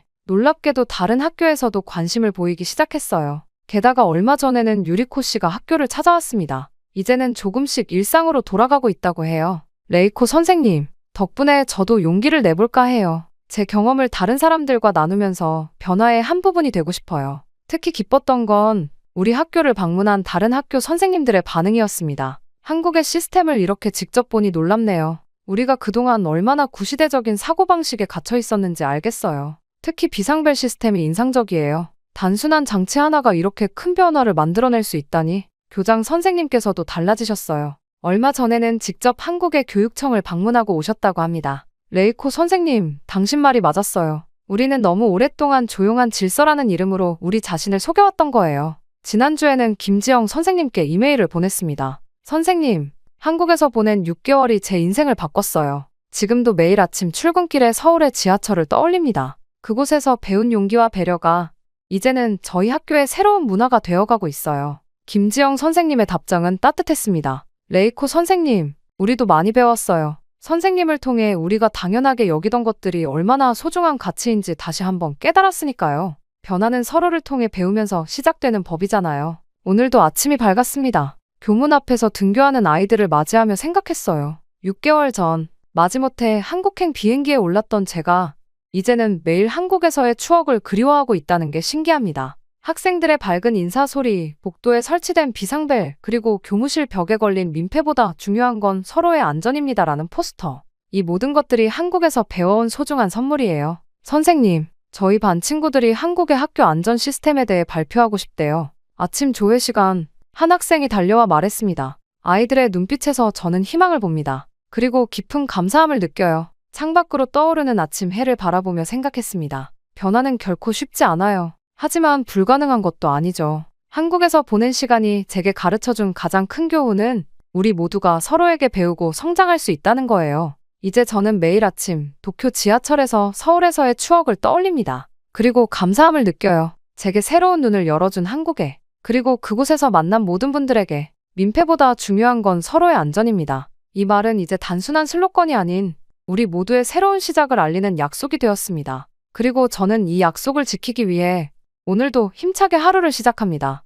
놀랍게도 다른 학교에서도 관심을 보이기 시작했어요. 게다가 얼마 전에는 유리코 씨가 학교를 찾아왔습니다. 이제는 조금씩 일상으로 돌아가고 있다고 해요. 레이코 선생님, 덕분에 저도 용기를 내볼까 해요. 제 경험을 다른 사람들과 나누면서 변화의 한 부분이 되고 싶어요. 특히 기뻤던 건 우리 학교를 방문한 다른 학교 선생님들의 반응이었습니다. 한국의 시스템을 이렇게 직접 보니 놀랍네요. 우리가 그동안 얼마나 구시대적인 사고방식에 갇혀 있었는지 알겠어요. 특히 비상벨 시스템이 인상적이에요. 단순한 장치 하나가 이렇게 큰 변화를 만들어낼 수 있다니. 교장 선생님께서도 달라지셨어요. 얼마 전에는 직접 한국의 교육청을 방문하고 오셨다고 합니다. 레이코 선생님, 당신 말이 맞았어요. 우리는 너무 오랫동안 조용한 질서라는 이름으로 우리 자신을 속여왔던 거예요. 지난주에는 김지영 선생님께 이메일을 보냈습니다. 선생님, 한국에서 보낸 6개월이 제 인생을 바꿨어요. 지금도 매일 아침 출근길에 서울의 지하철을 떠올립니다. 그곳에서 배운 용기와 배려가 이제는 저희 학교의 새로운 문화가 되어가고 있어요. 김지영 선생님의 답장은 따뜻했습니다. 레이코 선생님, 우리도 많이 배웠어요. 선생님을 통해 우리가 당연하게 여기던 것들이 얼마나 소중한 가치인지 다시 한번 깨달았으니까요. 변화는 서로를 통해 배우면서 시작되는 법이잖아요. 오늘도 아침이 밝았습니다. 교문 앞에서 등교하는 아이들을 맞이하며 생각했어요. 6개월 전 마지못해 한국행 비행기에 올랐던 제가 이제는 매일 한국에서의 추억을 그리워하고 있다는 게 신기합니다. 학생들의 밝은 인사 소리, 복도에 설치된 비상벨, 그리고 교무실 벽에 걸린 민폐보다 중요한 건 서로의 안전입니다라는 포스터. 이 모든 것들이 한국에서 배워온 소중한 선물이에요. 선생님, 저희 반 친구들이 한국의 학교 안전 시스템에 대해 발표하고 싶대요. 아침 조회 시간, 한 학생이 달려와 말했습니다. 아이들의 눈빛에서 저는 희망을 봅니다. 그리고 깊은 감사함을 느껴요. 창밖으로 떠오르는 아침 해를 바라보며 생각했습니다. 변화는 결코 쉽지 않아요. 하지만 불가능한 것도 아니죠. 한국에서 보낸 시간이 제게 가르쳐준 가장 큰 교훈은 우리 모두가 서로에게 배우고 성장할 수 있다는 거예요. 이제 저는 매일 아침 도쿄 지하철에서 서울에서의 추억을 떠올립니다. 그리고 감사함을 느껴요. 제게 새로운 눈을 열어준 한국에, 그리고 그곳에서 만난 모든 분들에게. 민폐보다 중요한 건 서로의 안전입니다. 이 말은 이제 단순한 슬로건이 아닌 우리 모두의 새로운 시작을 알리는 약속이 되었습니다. 그리고 저는 이 약속을 지키기 위해 오늘도 힘차게 하루를 시작합니다.